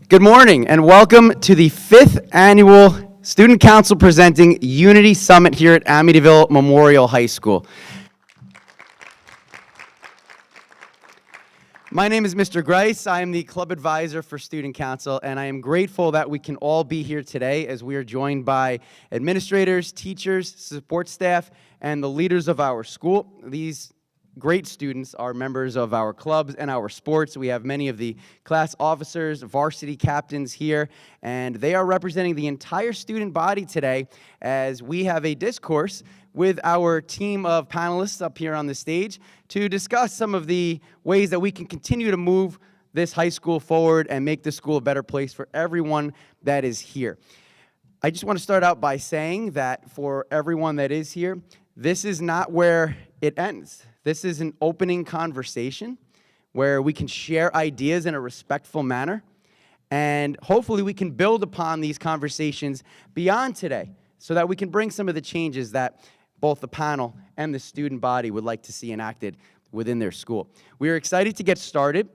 Good morning and welcome to the 5th annual Student Council presenting Unity Summit here at Amityville Memorial High School. My name is Mr. Grice. I am the club advisor for Student Council, and I am grateful that we can all be here today as we are joined by administrators, teachers, support staff, and the leaders of our school. These great students are members of our clubs and our sports. We have many of the class officers, varsity captains here, and they are representing the entire student body today as we have a discourse with our team of panelists up here on the stage to discuss some of the ways that we can continue to move this high school forward and make this school a better place for everyone that is here. I just want to start out by saying that for everyone that is here, this is not where it ends. This is an opening conversation where we can share ideas in a respectful manner, and hopefully we can build upon these conversations beyond today so that we can bring some of the changes that both the panel and the student body would like to see enacted within their school. We are excited to get started.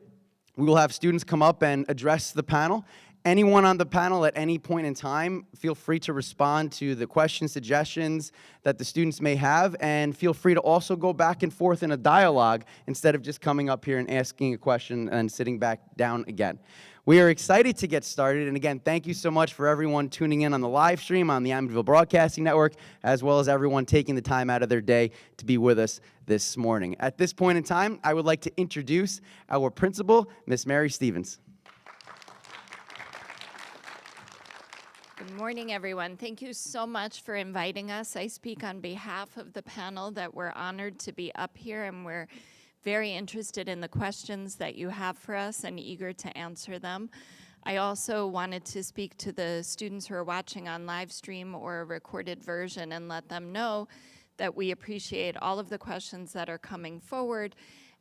We will have students come up and address the panel. Anyone on the panel at any point in time, feel free to respond to the questions, suggestions that the students may have, and feel free to also go back and forth in a dialogue instead of just coming up here and asking a question and sitting back down again. We are excited to get started, and again, thank you so much for everyone tuning in on the live stream on the Amityville Broadcasting Network, as well as everyone taking the time out of their day to be with us this morning. At this point in time, I would like to introduce our principal, Miss Mary Stevens. Good morning, everyone. Thank you so much for inviting us. I speak on behalf of the panel that we're honored to be up here, and we're very interested in the questions that you have for us and eager to answer them. I also wanted to speak to the students who are watching on live stream or a recorded version and let them know that we appreciate all of the questions that are coming forward.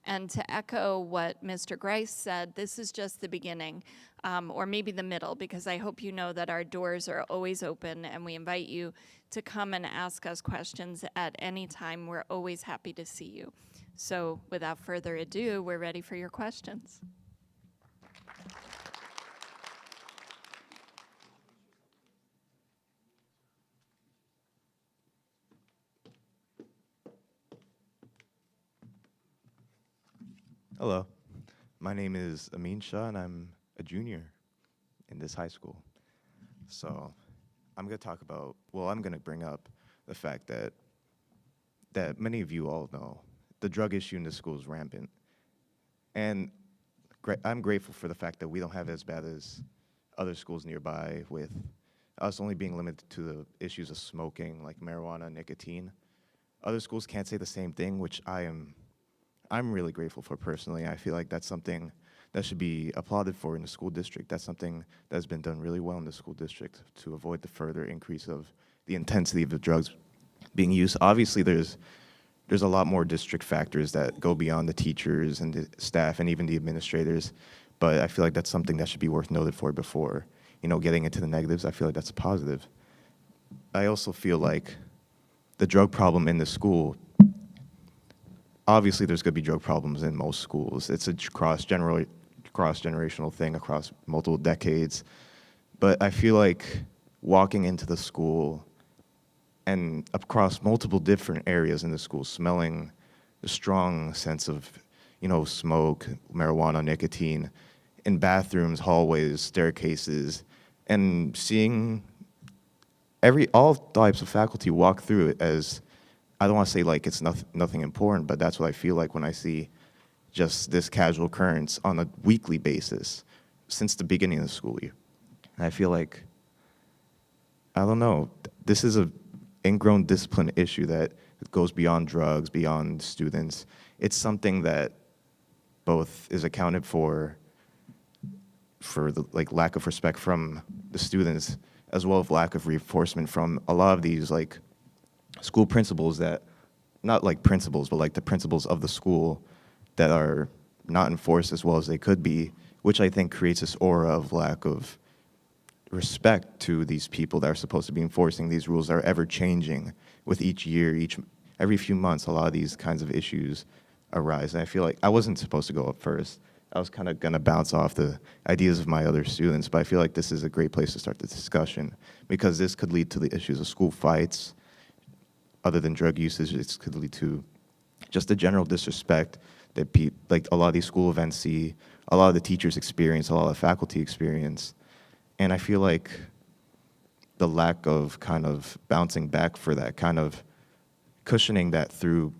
And to echo what Mr. Grice said, this is just the beginning, or maybe the middle, because I hope you know that our doors are always open and we invite you to come and ask us questions at any time. We're always happy to see you. So without further ado, we're ready for your questions. Hello, my name is Aminsha, and I'm a junior in this high school. So I'm going to talk about, I'm going to bring up the fact that many of you all know the drug issue in this school is rampant. And I'm grateful for the fact that we don't have it as bad as other schools nearby, with us only being limited to the issues of smoking, like marijuana, nicotine. Other schools can't say the same thing, which I'm really grateful for personally. I feel like that's something that should be applauded for in the school district. That's something that's been done really well in the school district to avoid the further increase of the intensity of the drugs being used. Obviously, there's a lot more district factors that go beyond the teachers and the staff and even the administrators, but I feel like that's something that should be worth noted for before, getting into the negatives. I feel like that's a positive. I also feel like the drug problem in the school, obviously there's going to be drug problems in most schools. It's a cross-generational thing across multiple decades. But I feel like walking into the school and across multiple different areas in the school, smelling the strong sense of, smoke, marijuana, nicotine, in bathrooms, hallways, staircases, and seeing all types of faculty walk through it as, I don't want to say like it's nothing important, but that's what I feel like when I see just this casual occurrence on a weekly basis since the beginning of the school year. And I feel like, I don't know, this is an ingrown discipline issue that goes beyond drugs, beyond students. It's something that both is accounted for the lack of respect from the students, as well as lack of reinforcement from a lot of these school principals that, not like principals, but like the principals of the school that are not enforced as well as they could be, which I think creates this aura of lack of respect to these people that are supposed to be enforcing these rules that are ever changing with each year, every few months. A lot of these kinds of issues arise, and I feel like I wasn't supposed to go up first, I was kind of going to bounce off the ideas of my other students, but I feel like this is a great place to start the discussion because this could lead to the issues of school fights. Other than drug usage, this could lead to just a general disrespect that like a lot of these school events see, a lot of the teachers experience, a lot of the faculty experience. And I feel like the lack of kind of bouncing back for that, kind of cushioning that through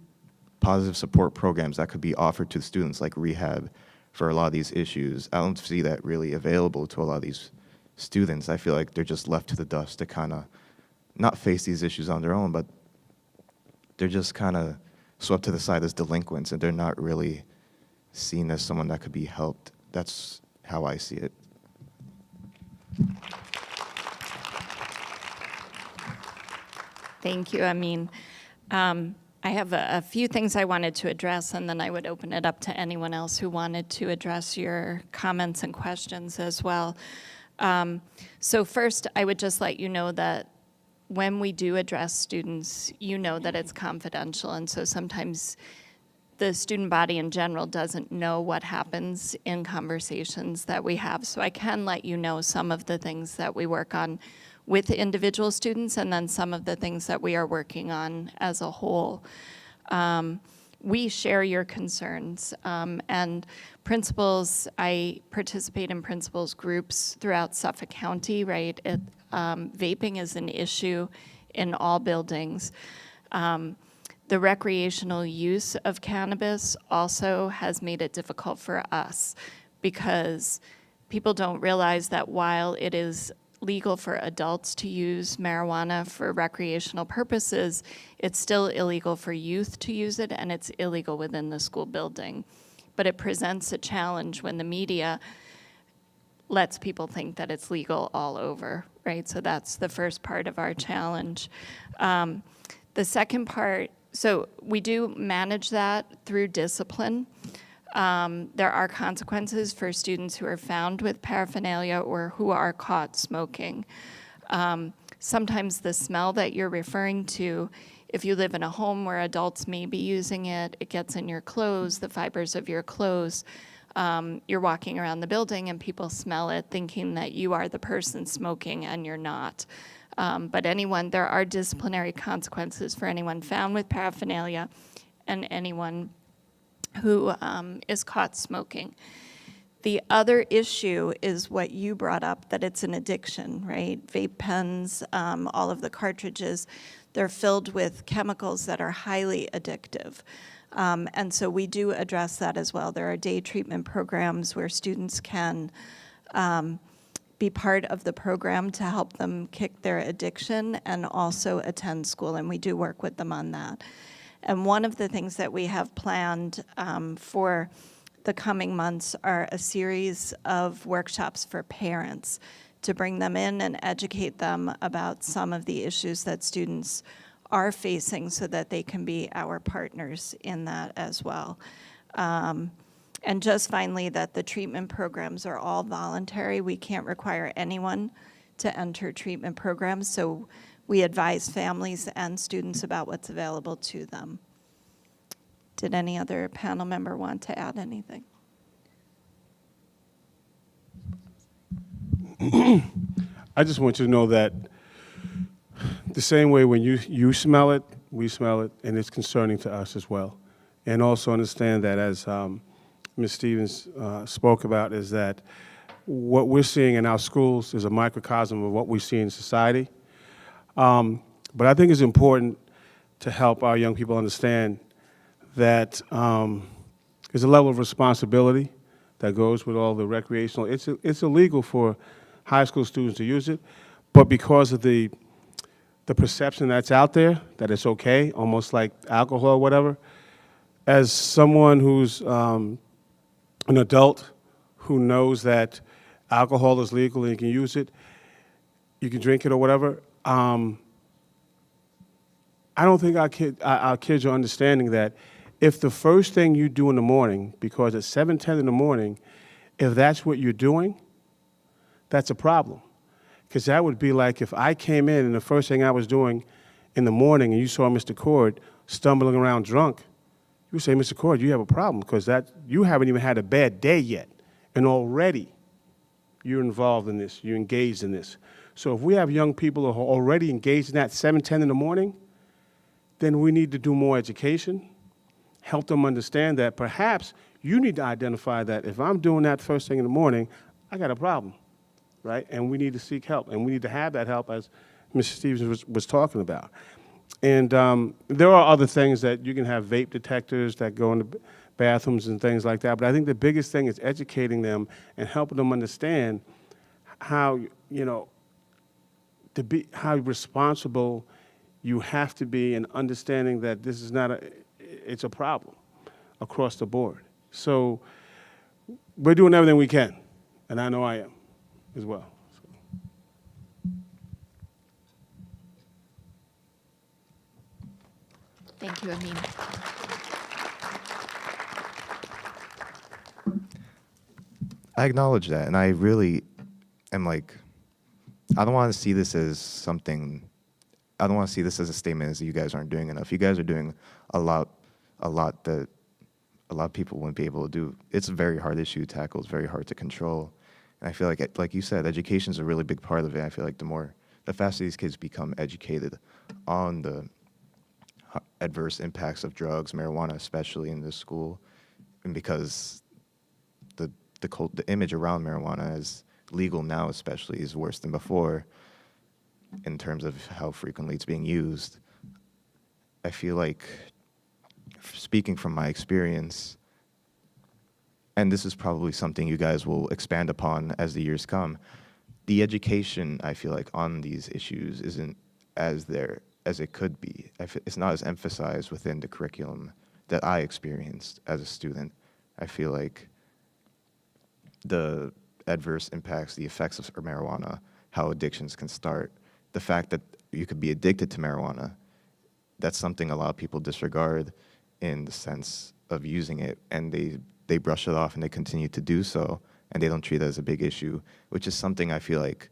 positive support programs that could be offered to students like rehab for a lot of these issues. I don't see that really available to a lot of these students. I feel like they're just left to the dust to kind of not face these issues on their own, but they're just kind of swept to the side as delinquents, and they're not really seen as someone that could be helped. That's how I see it. Thank you. I mean, I have a few things I wanted to address, and then I would open it up to anyone else who wanted to address your comments and questions as well. So first, I would just let you know that when we do address students, you know that it's confidential, and so sometimes the student body in general doesn't know what happens in conversations that we have. So I can let you know some of the things that we work on with individual students, and then some of the things that we are working on as a whole. We share your concerns, and principals, I participate in principals groups throughout Suffolk County, right? Vaping is an issue in all buildings. The recreational use of cannabis also has made it difficult for us because people don't realize that while it is legal for adults to use marijuana for recreational purposes, it's still illegal for youth to use it, and it's illegal within the school building. But it presents a challenge when the media lets people think that it's legal all over, right? So that's the first part of our challenge. The second part, so we do manage that through discipline. There are consequences for students who are found with paraphernalia or who are caught smoking. Sometimes the smell that you're referring to, if you live in a home where adults may be using it, it gets in your clothes, the fibers of your clothes. You're walking around the building and people smell it thinking that you are the person smoking and you're not. But there are disciplinary consequences for anyone found with paraphernalia and anyone who is caught smoking. The other issue is what you brought up, that it's an addiction, right? Vape pens, all of the cartridges, they're filled with chemicals that are highly addictive. And so we do address that as well. There are day treatment programs where students can be part of the program to help them kick their addiction and also attend school, and we do work with them on that. And one of the things that we have planned for the coming months are a series of workshops for parents to bring them in and educate them about some of the issues that students are facing so that they can be our partners in that as well. And just finally, that the treatment programs are all voluntary. We can't require anyone to enter treatment programs, so we advise families and students about what's available to them. Did any other panel member want to add anything? I just want you to know that the same way when you smell it, we smell it, and it's concerning to us as well. And also understand that, as Ms. Stevens spoke about, is that what we're seeing in our schools is a microcosm of what we see in society. But I think it's important to help our young people understand that there's a level of responsibility that goes with all the recreational. It's illegal for high school students to use it, but because of the perception that's out there, that it's okay, almost like alcohol or whatever, as someone who's an adult who knows that alcohol is legal and you can use it, you can drink it or whatever, I don't think our kids are understanding that if the first thing you do in the morning, because it's 7:10 in the morning, if that's what you're doing, that's a problem. Because that would be like if I came in and the first thing I was doing in the morning and you saw Mr. Cord stumbling around drunk, you would say, Mr. Cord, you have a problem because you haven't even had a bad day yet, and already you're involved in this, you're engaged in this. So if we have young people who are already engaged in that 7, 10 in the morning, then we need to do more education, help them understand that perhaps you need to identify that if I'm doing that first thing in the morning, I got a problem, right? And we need to seek help, and we need to have that help, as Mr. Stevens was talking about. And there are other things that you can have vape detectors that go into bathrooms and things like that, but I think the biggest thing is educating them and helping them understand how, how responsible you have to be in understanding that this is not it's a problem across the board. So we're doing everything we can, and I know I am as well. Thank you, Amin. I acknowledge that, and I really am like, I don't want to see this as something, I don't want to see this as a statement as you guys aren't doing enough. You guys are doing a lot that a lot of people wouldn't be able to do. It's a very hard issue to tackle. It's very hard to control. And I feel like you said, education is a really big part of it. I feel like the faster these kids become educated on the adverse impacts of drugs, marijuana, especially in this school, and because the image around marijuana as legal now especially is worse than before in terms of how frequently it's being used. I feel like, speaking from my experience, and this is probably something you guys will expand upon as the years come, the education, I feel like, on these issues isn't as there as it could be. It's not as emphasized within the curriculum that I experienced as a student. I feel like the adverse impacts, the effects of marijuana, how addictions can start, the fact that you could be addicted to marijuana, that's something a lot of people disregard in the sense of using it, and they brush it off and they continue to do so, and they don't treat it as a big issue, which is something I feel like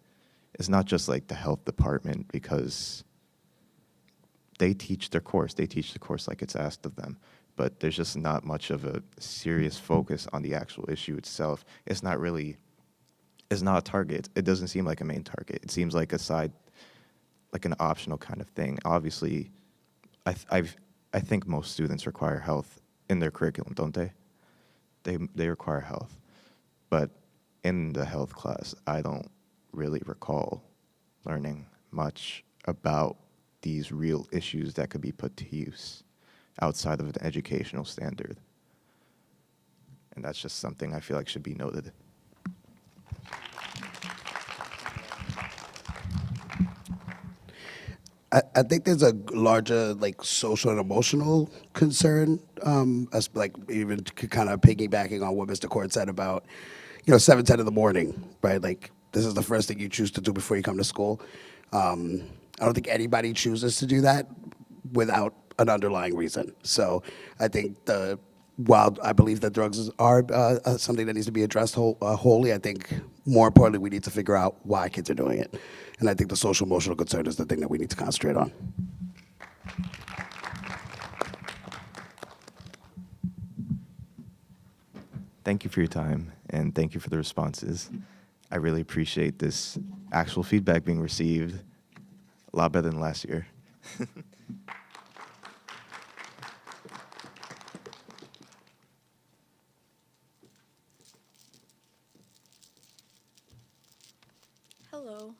is not just like the health department, because they teach their course. They teach the course like it's asked of them, but there's just not much of a serious focus on the actual issue itself. It's not a target. It doesn't seem like a main target. It seems like a side, like an optional kind of thing. Obviously, I think most students require health in their curriculum, don't they? They require health. But in the health class, I don't really recall learning much about these real issues that could be put to use outside of an educational standard. And that's just something I feel like should be noted. I think there's a larger social and emotional concern, as even kind of piggybacking on what Mr. Court said about 7, 10 in the morning, right? Like, this is the first thing you choose to do before you come to school. I don't think anybody chooses to do that without an underlying reason. So I think while I believe that drugs are something that needs to be addressed wholly, I think more importantly we need to figure out why kids are doing it. And I think the social emotional concern is the thing that we need to concentrate on. Thank you for your time, and thank you for the responses. I really appreciate this actual feedback being received. A lot better than last year. Hello,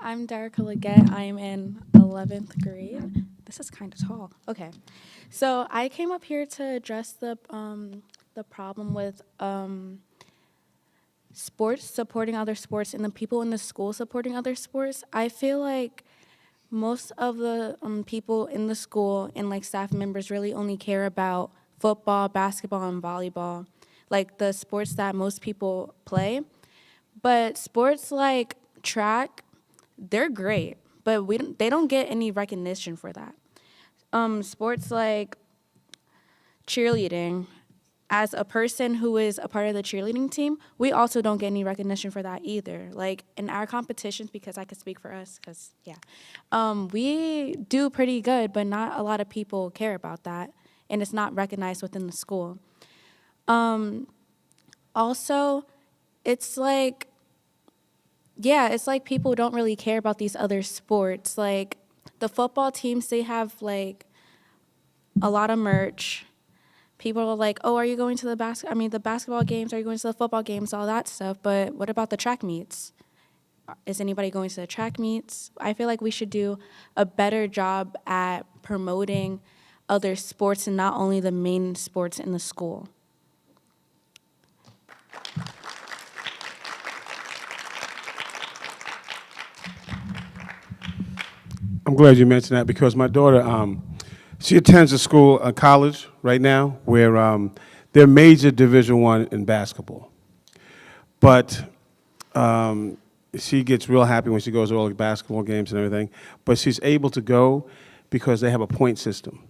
I'm Darica Leggett. I'm in 11th grade. This is kind of tall. Okay, so I came up here to address the problem with sports, supporting other sports, and the people in the school supporting other sports. I feel like most of the people in the school and staff members really only care about football, basketball, and volleyball, like the sports that most people play. But sports like track, they're great, but they don't get any recognition for that. Sports like cheerleading, as a person who is a part of the cheerleading team, we also don't get any recognition for that either. Like, in our competitions, because I could speak for us, we do pretty good, but not a lot of people care about that. and it's not recognized within the school. Also, it's like, yeah, it's like people don't really care about these other sports. Like, the football teams, they have, like, a lot of merch. People are like, oh, are you going to the basketball games? Are you going to the football games? All that stuff. But what about the track meets? Is anybody going to the track meets? I feel like we should do a better job at promoting other sports and not only the main sports in the school. I'm glad you mentioned that because my daughter, she attends a college right now where they're major Division I in basketball. But she gets real happy when she goes to all the basketball games and everything. But she's able to go because they have a point system.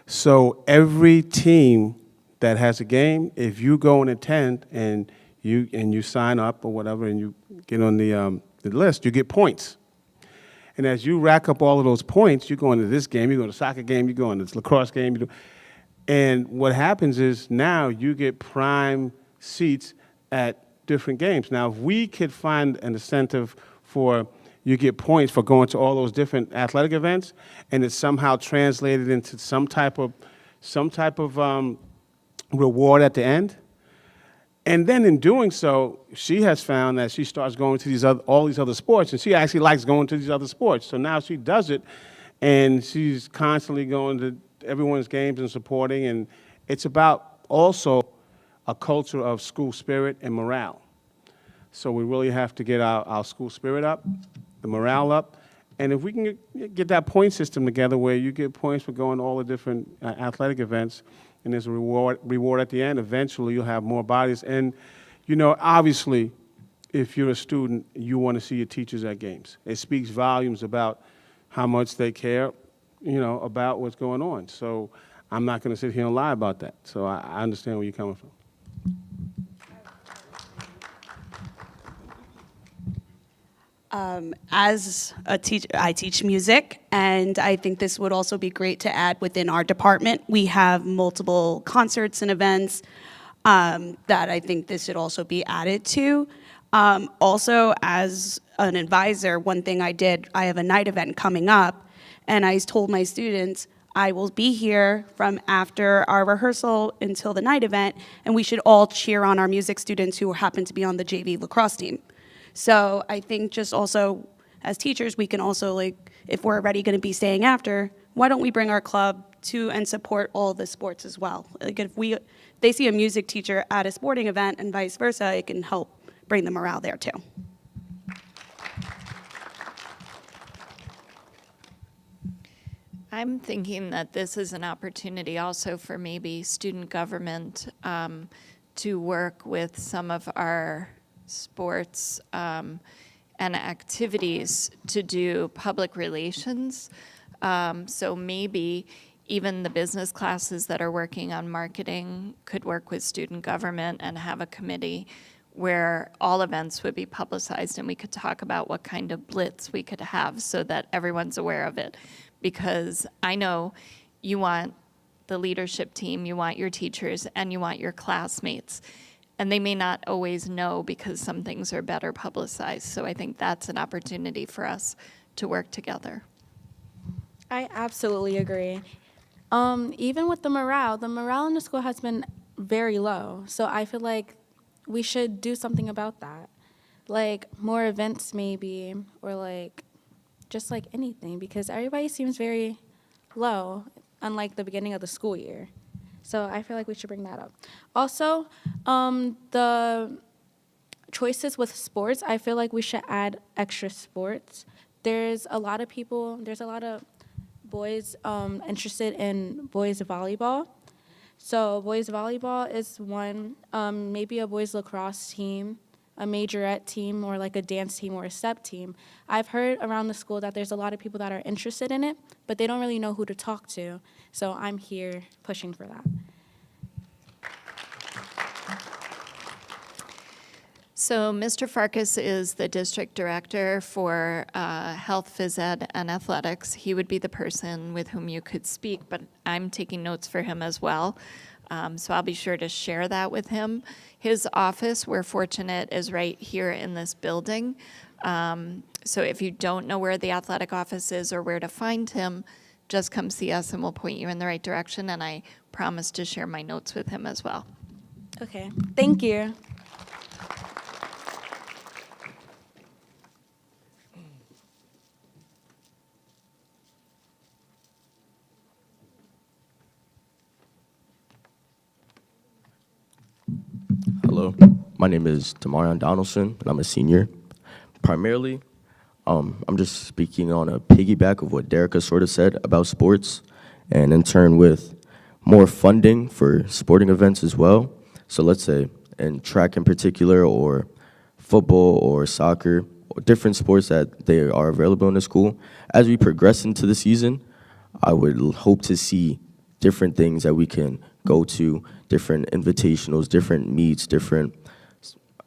So every team that has a game, if you go and attend and you sign up or whatever and you get on the list, you get points. And as you rack up all of those points, you go into this game, you go to the soccer game, you go into this lacrosse game. And what happens is now you get prime seats at different games. Now, if we could find an incentive for you get points for going to all those different athletic events, and it's somehow translated into some type of reward at the end. And then in doing so, she has found that she starts going to all these other sports, and she actually likes going to these other sports. So now she does it, and she's constantly going to everyone's games and supporting. And it's about also a culture of school spirit and morale. So we really have to get our school spirit up, the morale up. And if we can get that point system together where you get points for going to all the different athletic events, and there's a reward at the end, eventually you'll have more bodies. And, you know, obviously, if you're a student, you want to see your teachers at games. It speaks volumes about how much they care, you know, about what's going on. So I'm not going to sit here and lie about that. So I understand where you're coming from. As a teacher, I teach music, and I think this would also be great to add within our department. We have multiple concerts and events that I think this should also be added to. Also, as an advisor, one thing I have a night event coming up, and I told my students, I will be here from after our rehearsal until the night event, and we should all cheer on our music students who happen to be on the JV lacrosse team. So I think just also as teachers, we can also, like, if we're already going to be staying after, why don't we bring our club to and support all the sports as well? Like if they see a music teacher at a sporting event and vice versa, it can help bring the morale there too. I'm thinking that this is an opportunity also for maybe student government to work with some of our sports and activities to do public relations. So maybe even the business classes that are working on marketing could work with student government and have a committee where all events would be publicized and we could talk about what kind of blitz we could have so that everyone's aware of it. Because I know you want the leadership team, you want your teachers, and you want your classmates. And they may not always know because some things are better publicized. So I think that's an opportunity for us to work together. I absolutely agree. Even with the morale in the school has been very low. So I feel like we should do something about that. Like more events maybe, or like just like anything, because everybody seems very low, unlike the beginning of the school year. So I feel like we should bring that up. Also, the choices with sports, I feel like we should add extra sports. There's a lot of boys interested in boys volleyball. So boys volleyball is one, maybe a boys lacrosse team, a majorette team, or like a dance team or a step team. I've heard around the school that there's a lot of people that are interested in it, but they don't really know who to talk to. So I'm here pushing for that. So Mr. Farkas is the district director for health, phys ed, and athletics. He would be the person with whom you could speak, but I'm taking notes for him as well. So I'll be sure to share that with him. His office, we're fortunate, is right here in this building. So if you don't know where the athletic office is or where to find him, just come see us and we'll point you in the right direction. And I promise to share my notes with him as well. Okay, thank you. Hello, my name is Demarion Donaldson, and I'm a senior. Primarily, I'm just speaking on a piggyback of what Darica sort of said about sports, and in turn with more funding for sporting events as well. So let's say in track in particular, or football or soccer, or different sports that they are available in the school. As we progress into the season, I would hope to see different things that we can go to, different invitationals, different meets, different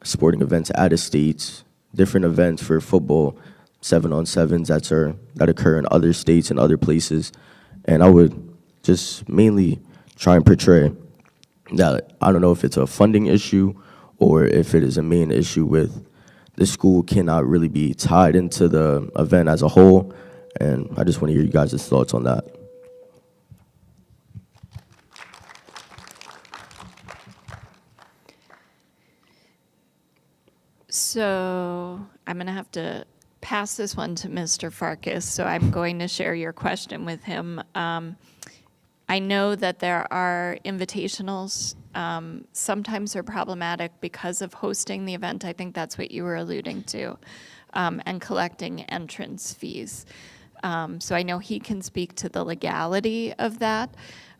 sporting events out of states, different events for football, 7-on-7s that occur in other states and other places. And I would just mainly try and portray that I don't know if it's a funding issue or if it is a main issue with the school cannot really be tied into the event as a whole. And I just want to hear you guys' thoughts on that. So I'm going to have to pass this one to Mr. Farkas, so I'm going to share your question with him. I know that there are invitationals. Sometimes they're problematic because of hosting the event. I think that's what you were alluding to, and collecting entrance fees. So I know he can speak to the legality of that.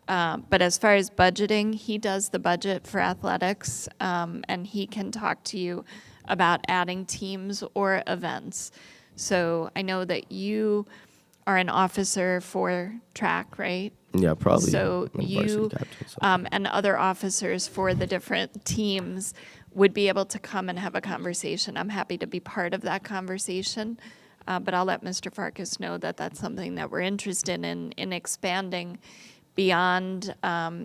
But as far as budgeting, he does the budget for athletics, and he can talk to you about adding teams or events. So I know that you are an officer for track, right? Yeah, probably. So I'm you varsity captain, so. And other officers for the different teams would be able to come and have a conversation. I'm happy to be part of that conversation, but I'll let Mr. Farkas know that that's something that we're interested in expanding beyond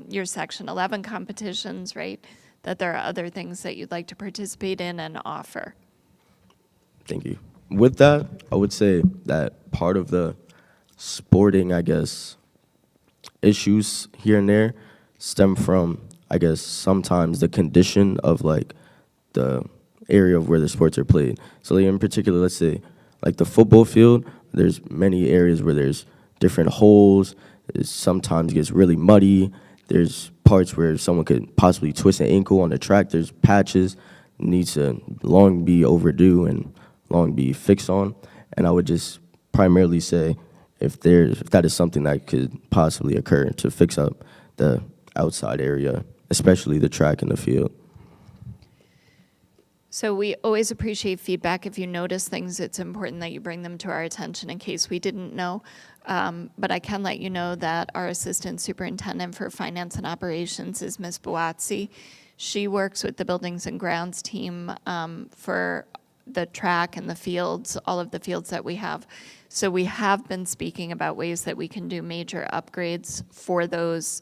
your Section 11 competitions, right? That there are other things that you'd like to participate in and offer. Thank you. With that, I would say that part of the sporting, I guess, issues here and there stem from, I guess, sometimes the condition of, like, the area of where the sports are played. So, like, in particular, let's say, like, the football field, there's many areas where there's different holes. It sometimes gets really muddy. There's parts where someone could possibly twist an ankle on the track. There's patches needs to long be overdue and long be fixed on. And I would just primarily say if that is something that could possibly occur to fix up the outside area, especially the track and the field. So we always appreciate feedback. If you notice things, it's important that you bring them to our attention in case we didn't know. But I can let you know that our assistant superintendent for finance and operations is Ms. Buatsi. She works with the buildings and grounds team for the track and the fields, all of the fields that we have. So we have been speaking about ways that we can do major upgrades for those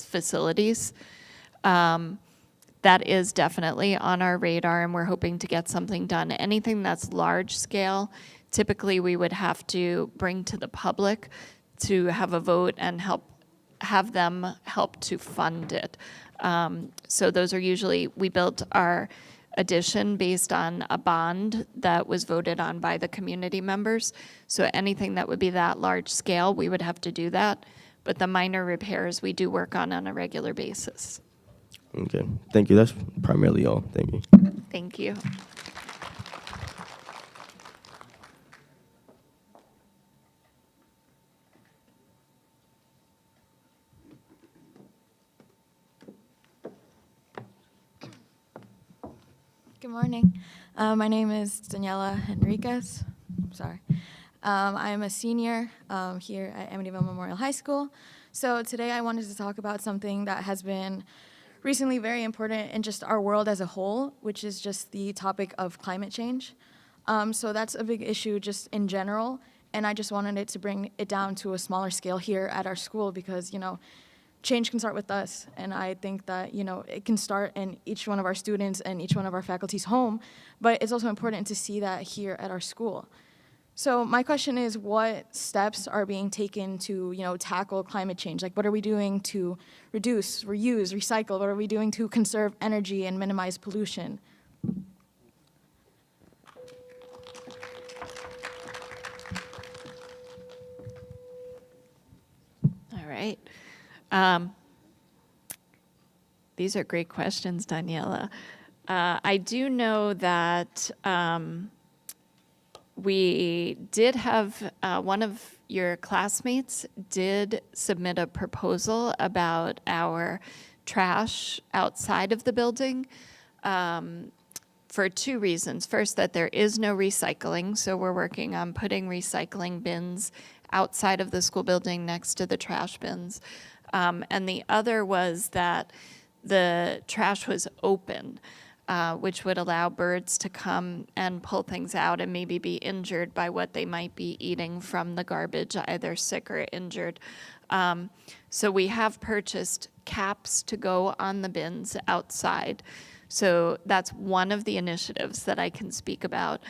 facilities. That is definitely on our radar, and we're hoping to get something done. Anything that's large scale, typically we would have to bring to the public to have a vote and have them help to fund it. So those are usually, we built our addition based on a bond that was voted on by the community members. So anything that would be that large scale, we would have to do that. But the minor repairs we do work on a regular basis. Okay, thank you. That's primarily all. Thank you. Thank you. Good morning. My name is Daniela Henriquez. Sorry. I'm a senior here at Amityville Memorial High School. So today I wanted to talk about something that has been recently very important in just our world as a whole, which is just the topic of climate change. So that's a big issue just in general, and I just wanted it to bring it down to a smaller scale here at our school because, change can start with us, and I think that, it can start in each one of our students and each one of our faculty's home, but it's also important to see that here at our school. So my question is, what steps are being taken to, tackle climate change? Like, what are we doing to reduce, reuse, recycle? What are we doing to conserve energy and minimize pollution? All right. These are great questions, Daniela. I do know that we did have one of your classmates did submit a proposal about our trash outside of the building for two reasons. First, that there is no recycling, so we're working on putting recycling bins outside of the school building next to the trash bins. And the other was that the trash was open, which would allow birds to come and pull things out and maybe be injured by what they might be eating from the garbage, either sick or injured. So we have purchased caps to go on the bins outside. So that's one of the initiatives that I can speak about.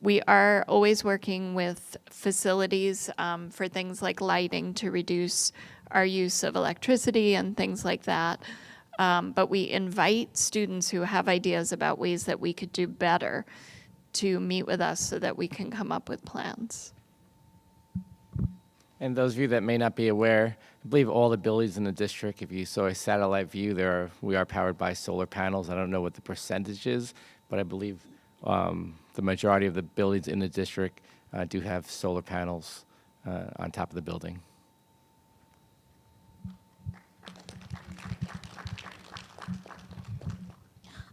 We are always working with facilities for things like lighting to reduce our use of electricity and things like that. But we invite students who have ideas about ways that we could do better to meet with us so that we can come up with plans. And those of you that may not be aware, I believe all the buildings in the district, if you saw a satellite view, we are powered by solar panels. I don't know what the percentage is, but I believe the majority of the buildings in the district do have solar panels on top of the building.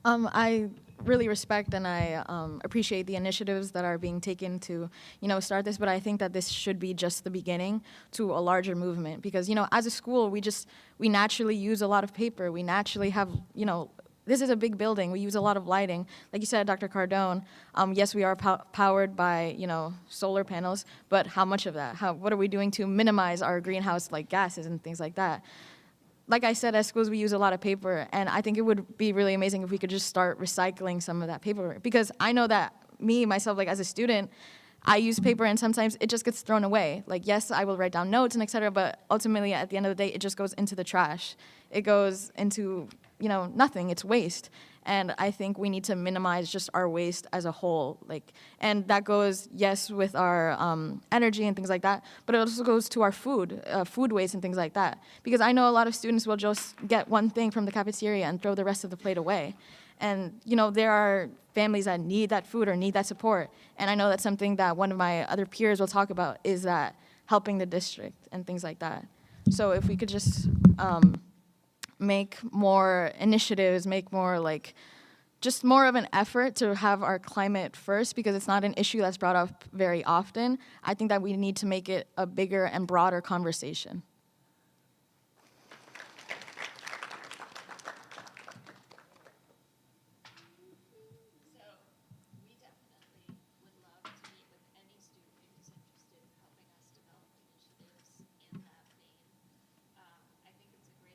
I really respect and I appreciate the initiatives that are being taken to, start this, but I think that this should be just the beginning to a larger movement because, as a school, we naturally use a lot of paper. We naturally have, this is a big building. We use a lot of lighting. Like you said, Dr. Cardone, yes, we are powered by, solar panels, but how much of that? What are we doing to minimize our greenhouse gases and things like that? Like I said, as schools, we use a lot of paper, and I think it would be really amazing if we could just start recycling some of that paper. Because I know that myself, as a student, I use paper, and sometimes it just gets thrown away. Yes, I will write down notes and et cetera, but ultimately, at the end of the day, it just goes into the trash. It goes into, nothing. It's waste. And I think we need to minimize just our waste as a whole. And that goes, yes, with our energy and things like that, but it also goes to our food waste and things like that. Because I know a lot of students will just get one thing from the cafeteria and throw the rest of the plate away. And, there are families that need that food or need that support. And I know that's something that one of my other peers will talk about is that helping the district and things like that. So if we could just make more initiatives, make more just more of an effort to have our climate first because it's not an issue that's brought up very often. I think that we need to make it a bigger and broader conversation.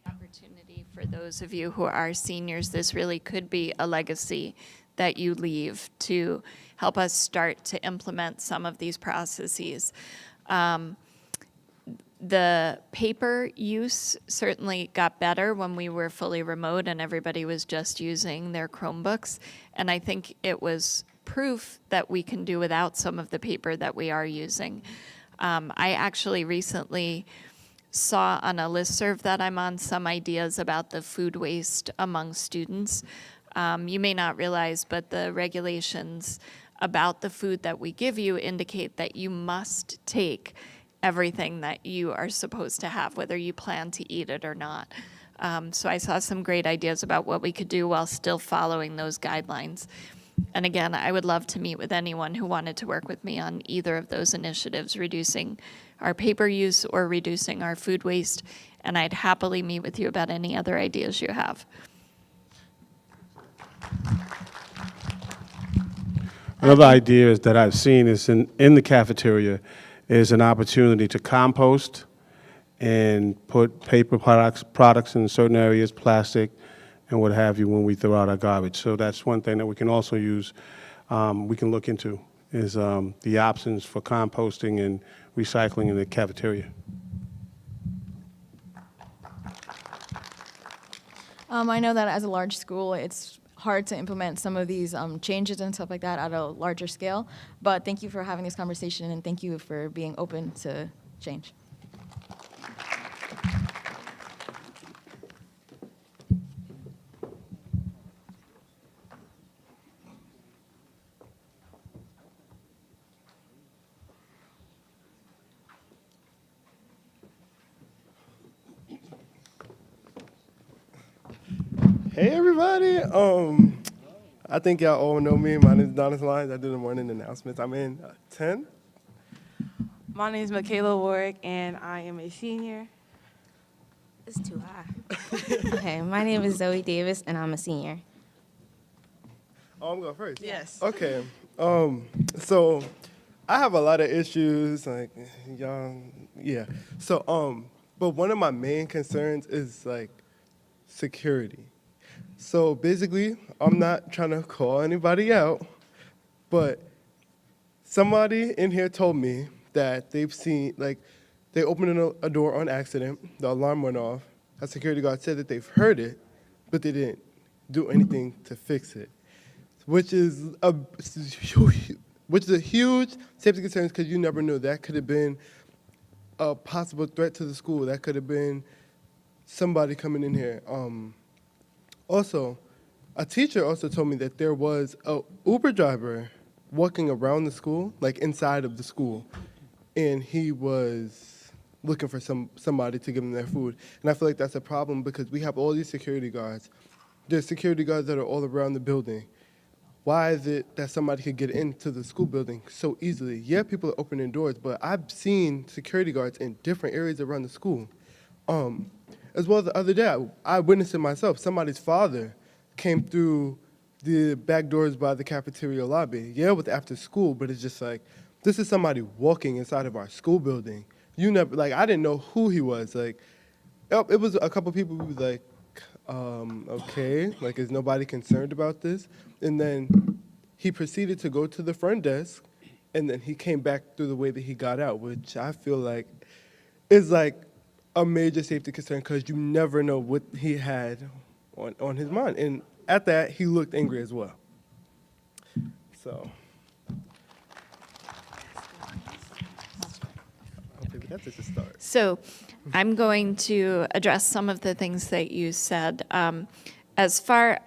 Opportunity for those of you who are seniors. This really could be a legacy that you leave to help us start to implement some of these processes. The paper use certainly got better when we were fully remote and everybody was just using their Chromebooks. And I think it was proof that we can do without some of the paper that we are using. I actually recently saw on a listserv that I'm on some ideas about the food waste among students. You may not realize, but the regulations about the food that we give you indicate that you must take everything that you are supposed to have, whether you plan to eat it or not. So I saw some great ideas about what we could do while still following those guidelines. And again, I would love to meet with anyone who wanted to work with me on either of those initiatives, reducing our paper use or reducing our food waste. and I'd happily meet with you about any other ideas you have. Another idea is that I've seen is in the cafeteria is an opportunity to compost and put paper products in certain areas, plastic, and what have you when we throw out our garbage. So that's one thing that we can also use, we can look into, is the options for composting and recycling in the cafeteria. I know that as a large school, it's hard to implement some of these changes and stuff like that at a larger scale. But thank you for having this conversation, and thank you for being open to change. Hey everybody, I think y'all all know me. My name is Donis Lyons. I do the morning announcements. I'm in 10. My name is Michaela Warwick, and I am a senior. It's too high. Okay, my name is Zoe Davis, and I'm a senior. Oh, I'm going first? Yes. Okay, so I have a lot of issues, like, y'all, yeah. So, but one of my main concerns is, like, security. So basically, I'm not trying to call anybody out, but somebody in here told me that they've seen, like, they opened a door on accident, the alarm went off, a security guard said that they've heard it, but they didn't do anything to fix it, which is a huge safety concern because you never know. That could have been a possible threat to the school. That could have been somebody coming in here. Also, a teacher also told me that there was a Uber driver walking around the school, like inside of the school, and he was looking for somebody to give them their food. And I feel like that's a problem because we have all these security guards. There's security guards that are all around the building. Why is it that somebody could get into the school building so easily? Yeah, people are opening doors, but I've seen security guards in different areas around the school. As well as the other day, I witnessed it myself. Somebody's father came through the back doors by the cafeteria lobby. Yeah, with after school, but it's just like, this is somebody walking inside of our school building. You never, like, I didn't know who he was. Like, it was a couple people who was like, okay, like, is nobody concerned about this? And then he proceeded to go to the front desk, and then he came back through the way that he got out, which I feel like is like a major safety concern because you never know what he had on his mind. And at that, he looked angry as well. So, okay, that's just a start. So I'm going to address some of the things that you said. I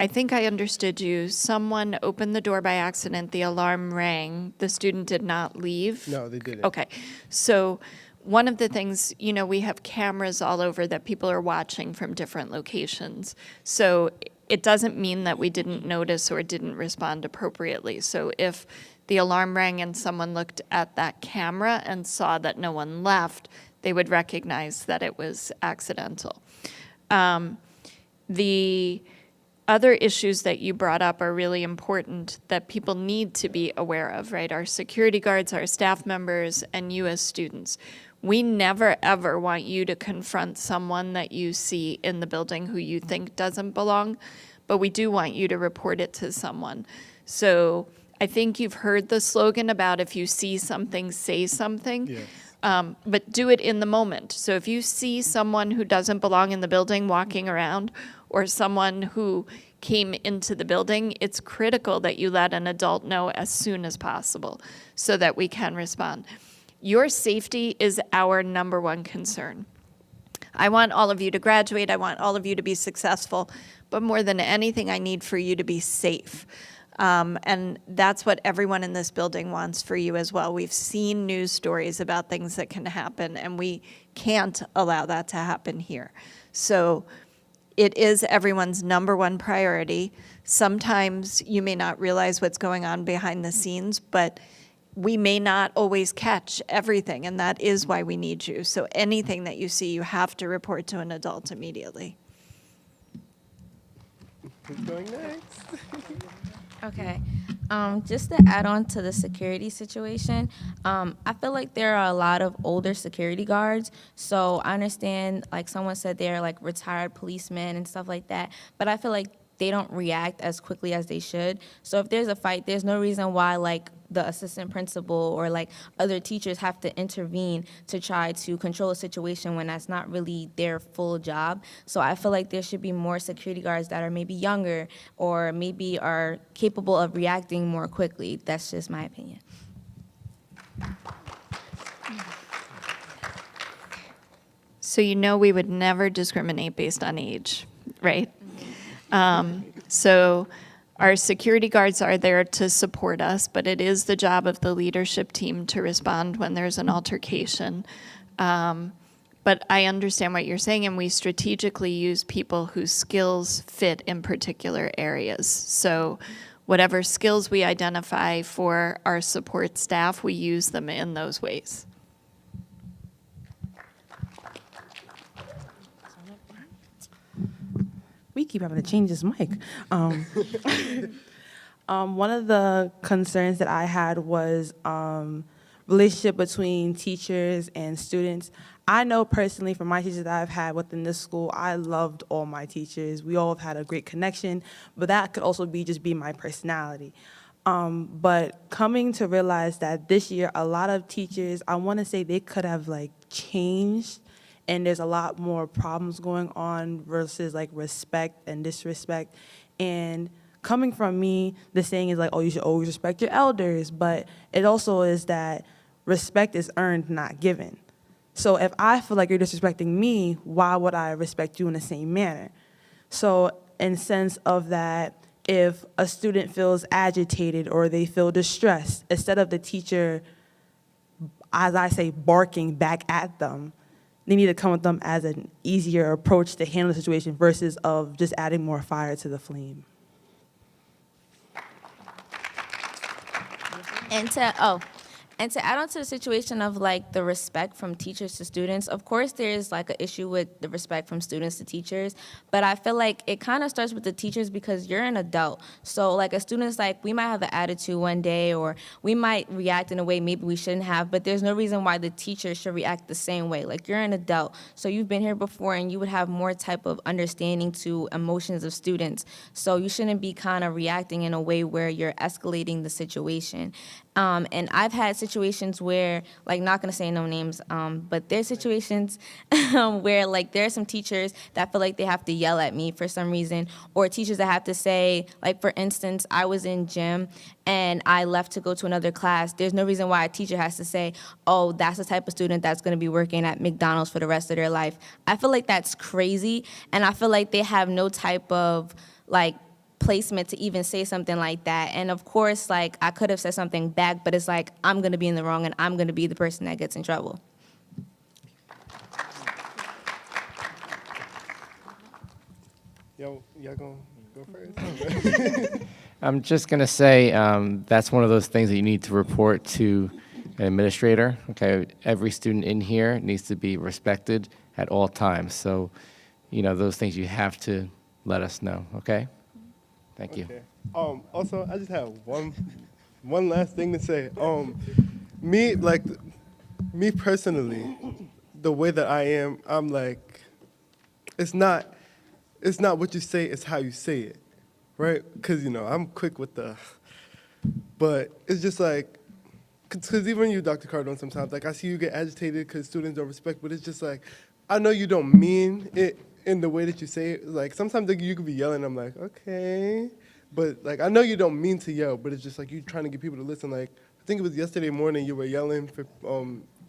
think I understood you. Someone opened the door by accident, the alarm rang, the student did not leave? No, they didn't. Okay, so one of the things, we have cameras all over that people are watching from different locations. So it doesn't mean that we didn't notice or didn't respond appropriately. So if the alarm rang and someone looked at that camera and saw that no one left, they would recognize that it was accidental. The other issues that you brought up are really important that people need to be aware of, right? Our security guards, our staff members, and you as students. We never, ever want you to confront someone that you see in the building who you think doesn't belong, but we do want you to report it to someone. So I think you've heard the slogan about if you see something, say something. Yes. But do it in the moment. So if you see someone who doesn't belong in the building walking around, or someone who came into the building, it's critical that you let an adult know as soon as possible so that we can respond. Your safety is our number one concern. I want all of you to graduate. I want all of you to be successful. But more than anything, I need for you to be safe. And that's what everyone in this building wants for you as well. We've seen news stories about things that can happen, and we can't allow that to happen here. So it is everyone's number one priority. Sometimes you may not realize what's going on behind the scenes, but we may not always catch everything, and that is why we need you. So anything that you see, you have to report to an adult immediately. Who's going next? Okay. Just to add on to the security situation, I feel like there are a lot of older security guards. So I understand, like someone said, they're like retired policemen and stuff like that. But I feel like they don't react as quickly as they should. So if there's a fight, there's no reason why like the assistant principal or like other teachers have to intervene to try to control a situation when that's not really their full job. So I feel like there should be more security guards that are maybe younger or maybe are capable of reacting more quickly. That's just my opinion. So you know we would never discriminate based on age, right? So our security guards are there to support us, but it is the job of the leadership team to respond when there's an altercation. But I understand what you're saying, and we strategically use people whose skills fit in particular areas. So whatever skills we identify for our support staff, we use them in those ways. We keep having to change this mic. One of the concerns that I had was relationship between teachers and students. I know personally from my teachers that I've had within this school, I loved all my teachers. We all have had a great connection, but that could also be my personality. But coming to realize that this year, a lot of teachers, I want to say they could have like changed, and there's a lot more problems going on versus like respect and disrespect. And coming from me, the saying is like, oh, you should always respect your elders, but it also is that respect is earned, not given. So if I feel like you're disrespecting me, why would I respect you in the same manner? So in sense of that, if a student feels agitated or they feel distressed, instead of the teacher, as I say, barking back at them, they need to come with them as an easier approach to handle the situation versus of just adding more fire to the flame. And to add on to the situation of like the respect from teachers to students, of course there is like an issue with the respect from students to teachers, but I feel like it kind of starts with the teachers because you're an adult. So like a student's like, we might have an attitude one day or we might react in a way maybe we shouldn't have, but there's no reason why the teacher should react the same way. Like you're an adult, so you've been here before and you would have more type of understanding to emotions of students. So you shouldn't be kind of reacting in a way where you're escalating the situation. And I've had situations where, like, not gonna say no names, but there's situations where, like, there are some teachers that feel like they have to yell at me for some reason, or teachers that have to say, like, for instance, I was in gym and I left to go to another class. There's no reason why a teacher has to say, oh, that's the type of student that's gonna be working at McDonald's for the rest of their life. I feel like that's crazy, and I feel like they have no type of, like, placement to even say something like that. And of course, like, I could have said something back, but it's like, I'm gonna be in the wrong and I'm gonna be the person that gets in trouble. Y'all gonna go first? I'm just going to say that's one of those things that you need to report to an administrator. Okay, every student in here needs to be respected at all times. So, you know, those things you have to let us know, okay? Thank you. Okay. Also, I just have one last thing to say. Me personally, the way that I am, I'm like, it's not what you say, it's how you say it, right? Because, you know, I'm quick with but it's just like, because even you, Dr. Cardone, sometimes, like, I see you get agitated because students don't respect, but it's just like, I know you don't mean it in the way that you say it. Like, sometimes like, you could be yelling, I'm like, okay. But, like, I know you don't mean to yell, but it's just like you trying to get people to listen. Like, I think it was yesterday morning you were yelling for,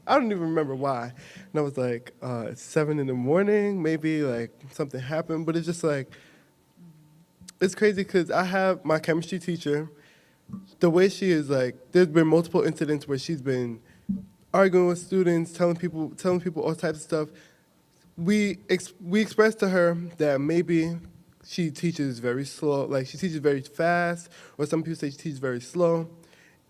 I don't even remember why. And I was like, it's 7 in the morning, maybe, like, something happened. But it's just like, it's crazy because I have my chemistry teacher, the way she is, like, there's been multiple incidents where she's been arguing with students, telling people all types of stuff. We expressed to her that maybe she teaches very slow, like she teaches very fast, or some people say she teaches very slow.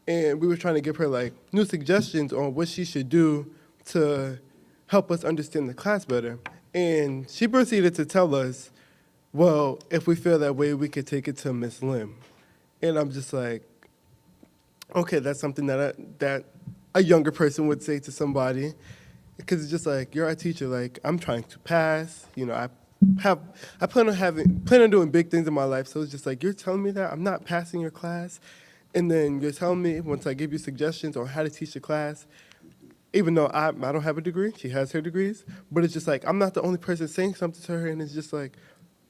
and we were trying to give her like new suggestions on what she should do to help us understand the class better. And she proceeded to tell us, well, if we feel that way, we could take it to Miss Lim. And I'm just like, okay, that's something that a younger person would say to somebody, because it's just like, you're our teacher. Like, I'm trying to pass. You know, I plan on doing big things in my life. So it's just like, you're telling me that I'm not passing your class, and then you're telling me once I give you suggestions on how to teach the class, even though I don't have a degree, she has her degrees, but it's just like, I'm not the only person saying something to her, and it's just like,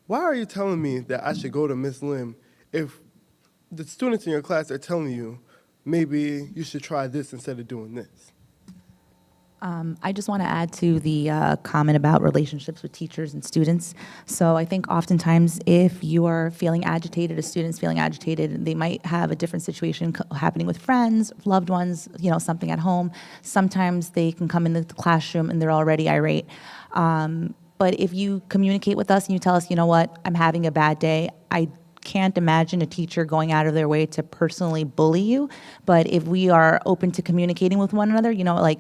why are you telling me that I should go to Miss Lim if the students in your class are telling you maybe you should try this instead of doing this? I just want to add to the comment about relationships with teachers and students. So I think oftentimes if you are feeling agitated, a student's feeling agitated, they might have a different situation happening with friends, loved ones, you know, something at home. Sometimes they can come in the classroom and they're already irate. But if you communicate with us and you tell us, you know what, I'm having a bad day, I can't imagine a teacher going out of their way to personally bully you. But if we are open to communicating with one another, you know, like,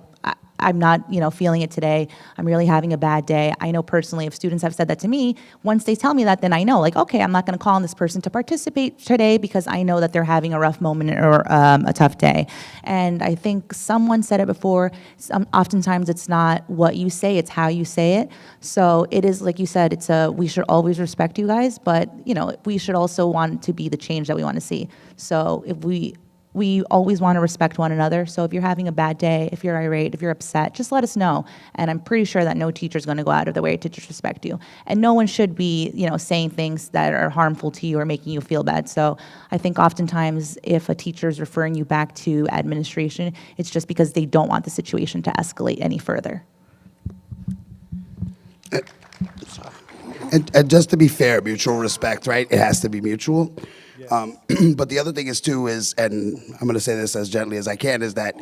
I'm not, you know, feeling it today. I'm really having a bad day. I know personally if students have said that to me, once they tell me that, then I know, like, okay, I'm not going to call on this person to participate today because I know that they're having a rough moment or a tough day. And I think someone said it before, oftentimes it's not what you say, it's how you say it. So it is, like you said, we should always respect you guys, but, you know, we should also want to be the change that we want to see. So if we always want to respect one another. So if you're having a bad day, if you're irate, if you're upset, just let us know. And I'm pretty sure that no teacher is going to go out of their way to disrespect you. And no one should be, you know, saying things that are harmful to you or making you feel bad. So I think oftentimes if a teacher is referring you back to administration, it's just because they don't want the situation to escalate any further. And just to be fair, mutual respect, right? It has to be mutual. But the other thing is too is, and I'm going to say this as gently as I can, is that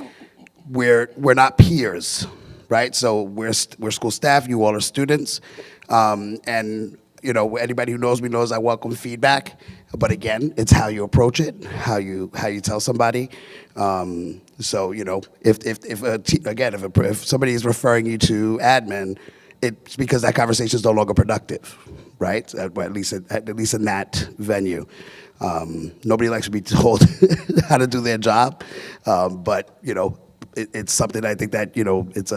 we're not peers, right? So we're school staff. You all are students, and you know, anybody who knows me knows I welcome feedback. But again, it's how you approach it, how you tell somebody. So you know, if somebody is referring you to admin, it's because that conversation is no longer productive, right? At least in that venue. Nobody likes to be told how to do their job, but you know, it's something I think that, you know, it's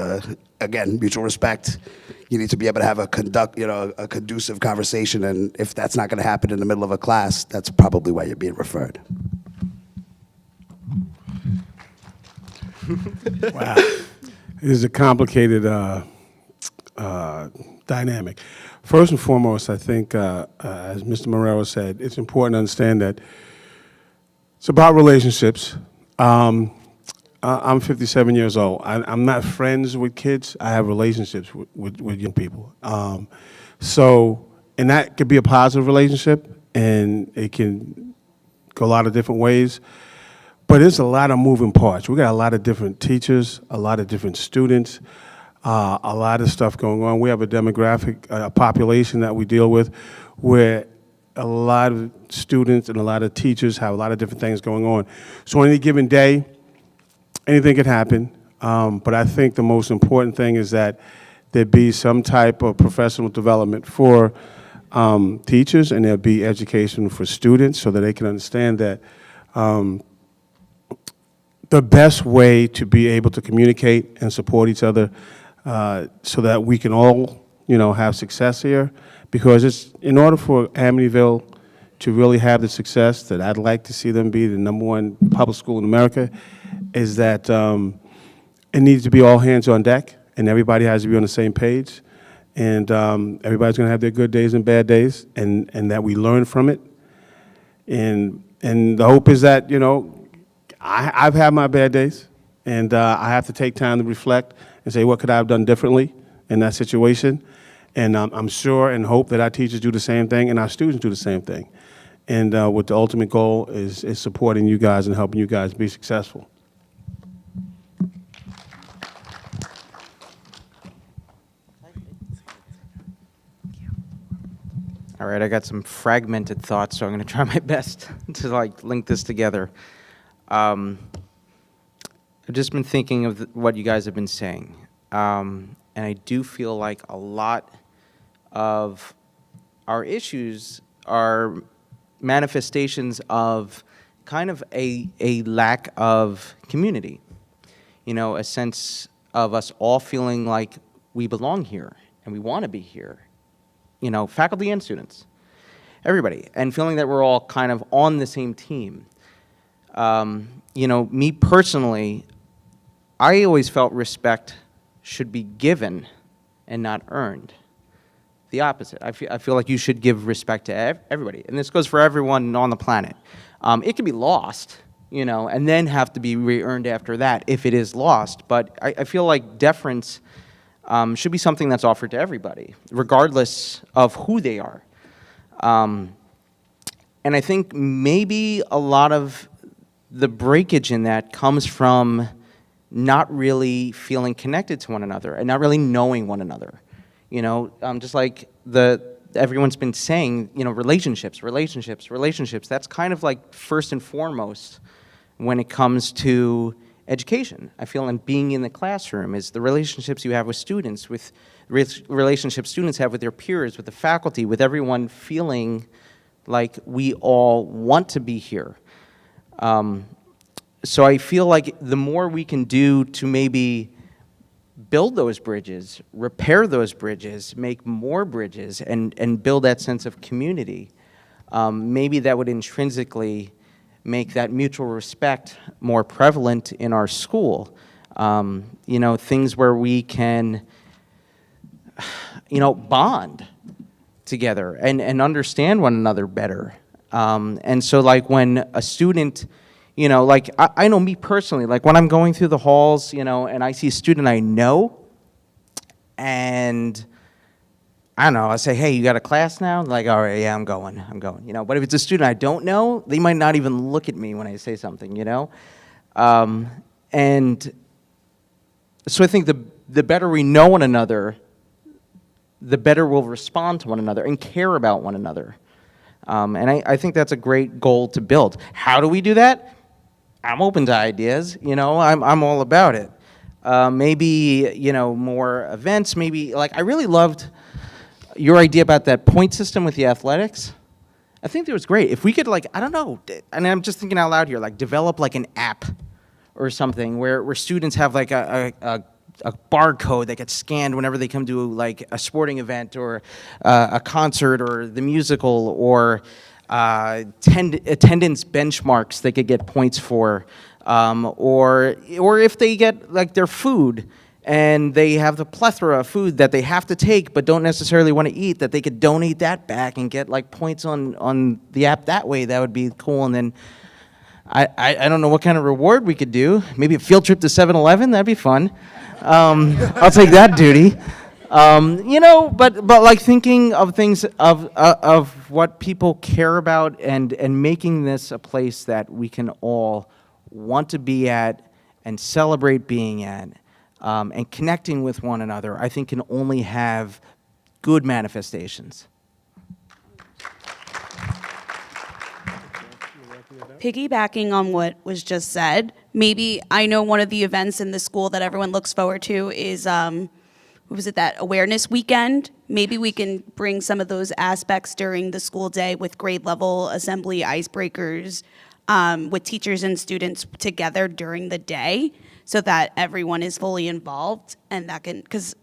again, mutual respect. You need to be able to have a conducive conversation, and if that's not going to happen in the middle of a class, that's probably why you're being referred. Wow, it is a complicated dynamic. First and foremost, I think, as Mr. Morero said, it's important to understand that it's about relationships. I'm 57 years old. I'm not friends with kids. I have relationships with young people. And that could be a positive relationship, and it can go a lot of different ways. But there's a lot of moving parts. We got a lot of different teachers, a lot of different students, a lot of stuff going on. We have a demographic, population that we deal with where a lot of students and a lot of teachers have a lot of different things going on. So on any given day, anything could happen. But I think the most important thing is that there be some type of professional development for teachers, and there'll be education for students so that they can understand that the best way to be able to communicate and support each other so that we can all, you know, have success here. Because it's, in order for Amityville to really have the success that I'd like to see them be the #1 public school in America, is that it needs to be all hands on deck, and everybody has to be on the same page. And everybody's going to have their good days and bad days, and that we learn from it. And the hope is that, you know, I've had my bad days, and I have to take time to reflect and say, what could I have done differently in that situation? And I'm sure and hope that our teachers do the same thing and our students do the same thing. And what the ultimate goal is supporting you guys and helping you guys be successful. All right, I got some fragmented thoughts, so I'm going to try my best to link this together. I've just been thinking of what you guys have been saying. And I do feel like a lot of our issues are manifestations of kind of a lack of community. You know, a sense of us all feeling like we belong here and we want to be here. You know, faculty and students, everybody, and feeling that we're all kind of on the same team. You know, me personally, I always felt respect should be given and not earned. The opposite. I feel like you should give respect to everybody, and this goes for everyone on the planet. It can be lost, you know, and then have to be re-earned after that if it is lost, but I feel like deference should be something that's offered to everybody, regardless of who they are. And I think maybe a lot of the breakage in that comes from not really feeling connected to one another and not really knowing one another. You know, just like everyone's been saying, you know, relationships, that's kind of like first and foremost when it comes to education. I feel, and being in the classroom is the relationships you have with students, with relationships students have with their peers, with the faculty, with everyone feeling like we all want to be here. So I feel like the more we can do to maybe build those bridges, repair those bridges, make more bridges, and build that sense of community, maybe that would intrinsically make that mutual respect more prevalent in our school. You know, things where we can, you know, bond together and understand one another better. And so like when a student, you know, like I know me personally, like when I'm going through the halls, you know, and I see a student I know, and I don't know, I say, hey, you got a class now? Like, all right, yeah, I'm going, you know. But if it's a student I don't know, they might not even look at me when I say something, you know. And so I think the better we know one another, the better we'll respond to one another and care about one another. And I think that's a great goal to build. How do we do that? I'm open to ideas, you know, I'm all about it. Maybe, you know, more events, maybe, like I really loved your idea about that point system with the athletics. I think it was great. If we could, like, I don't know, and I'm just thinking out loud here, like develop like an app or something where students have like a barcode that gets scanned whenever they come to like a sporting event or a concert or the musical, or attendance benchmarks they could get points for, or if they get like their food and they have the plethora of food that they have to take but don't necessarily want to eat, that they could donate that back and get like points on the app that way. That would be cool. And then I don't know what kind of reward we could do. Maybe a field trip to 7-Eleven, that'd be fun. I'll take that duty. You know, but like thinking of things of what people care about and making this a place that we can all want to be at and celebrate being at, and connecting with one another, I think can only have good manifestations. Piggybacking on what was just said, maybe I know one of the events in the school that everyone looks forward to is, what was it, that awareness weekend? Maybe we can bring some of those aspects during the school day with grade level assembly icebreakers, with teachers and students together during the day so that everyone is fully involved, and that can, because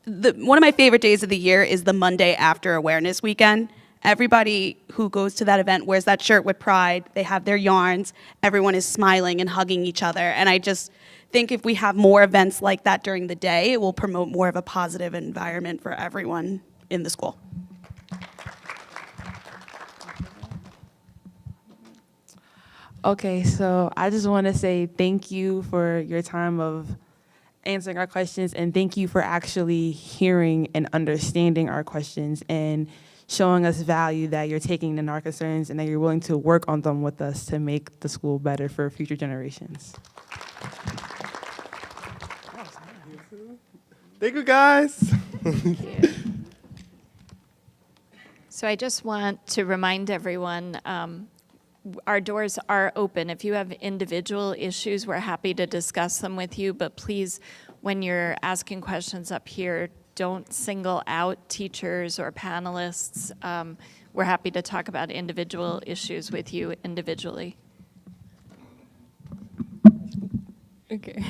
one of my favorite days of the year is the Monday after awareness weekend. Everybody who goes to that event wears that shirt with pride. They have their yarns. Everyone is smiling and hugging each other. And I just think if we have more events like that during the day, it will promote more of a positive environment for everyone in the school. Okay, so I just want to say thank you for your time of answering our questions, and thank you for actually hearing and understanding our questions and showing us value, that you're taking in our concerns and that you're willing to work on them with us to make the school better for future generations. Thank you, guys. So I just want to remind everyone, our doors are open. If you have individual issues, we're happy to discuss them with you, but please, when you're asking questions up here, don't single out teachers or panelists. We're happy to talk about individual issues with you individually. Okay.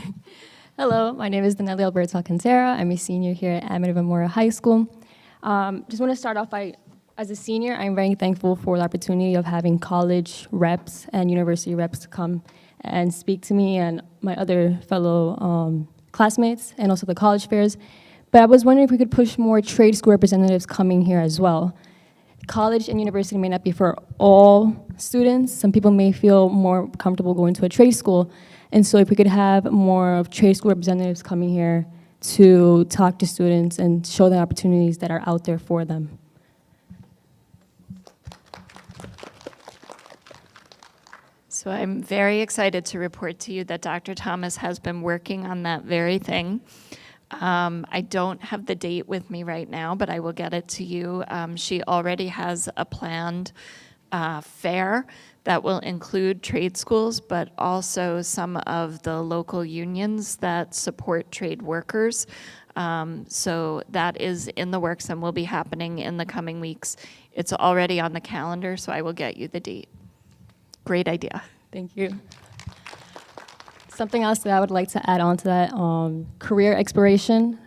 Hello, my name is Danelli Alberto Alcantara. I'm a senior here at Amityville Memorial High School. Just want to start off by, as a senior, I'm very thankful for the opportunity of having college reps and university reps come and speak to me and my other fellow classmates, and also the college fairs. But I was wondering if we could push more trade school representatives coming here as well. College and university may not be for all students. Some people may feel more comfortable going to a trade school. And so if we could have more of trade school representatives coming here to talk to students and show them opportunities that are out there for them. So I'm very excited to report to you that Dr. Thomas has been working on that very thing. I don't have the date with me right now, but I will get it to you. She already has a planned fair that will include trade schools, but also some of the local unions that support trade workers. So that is in the works and will be happening in the coming weeks. It's already on the calendar, so I will get you the date. Great idea. Thank you. Something else that I would like to add on to that, career exploration.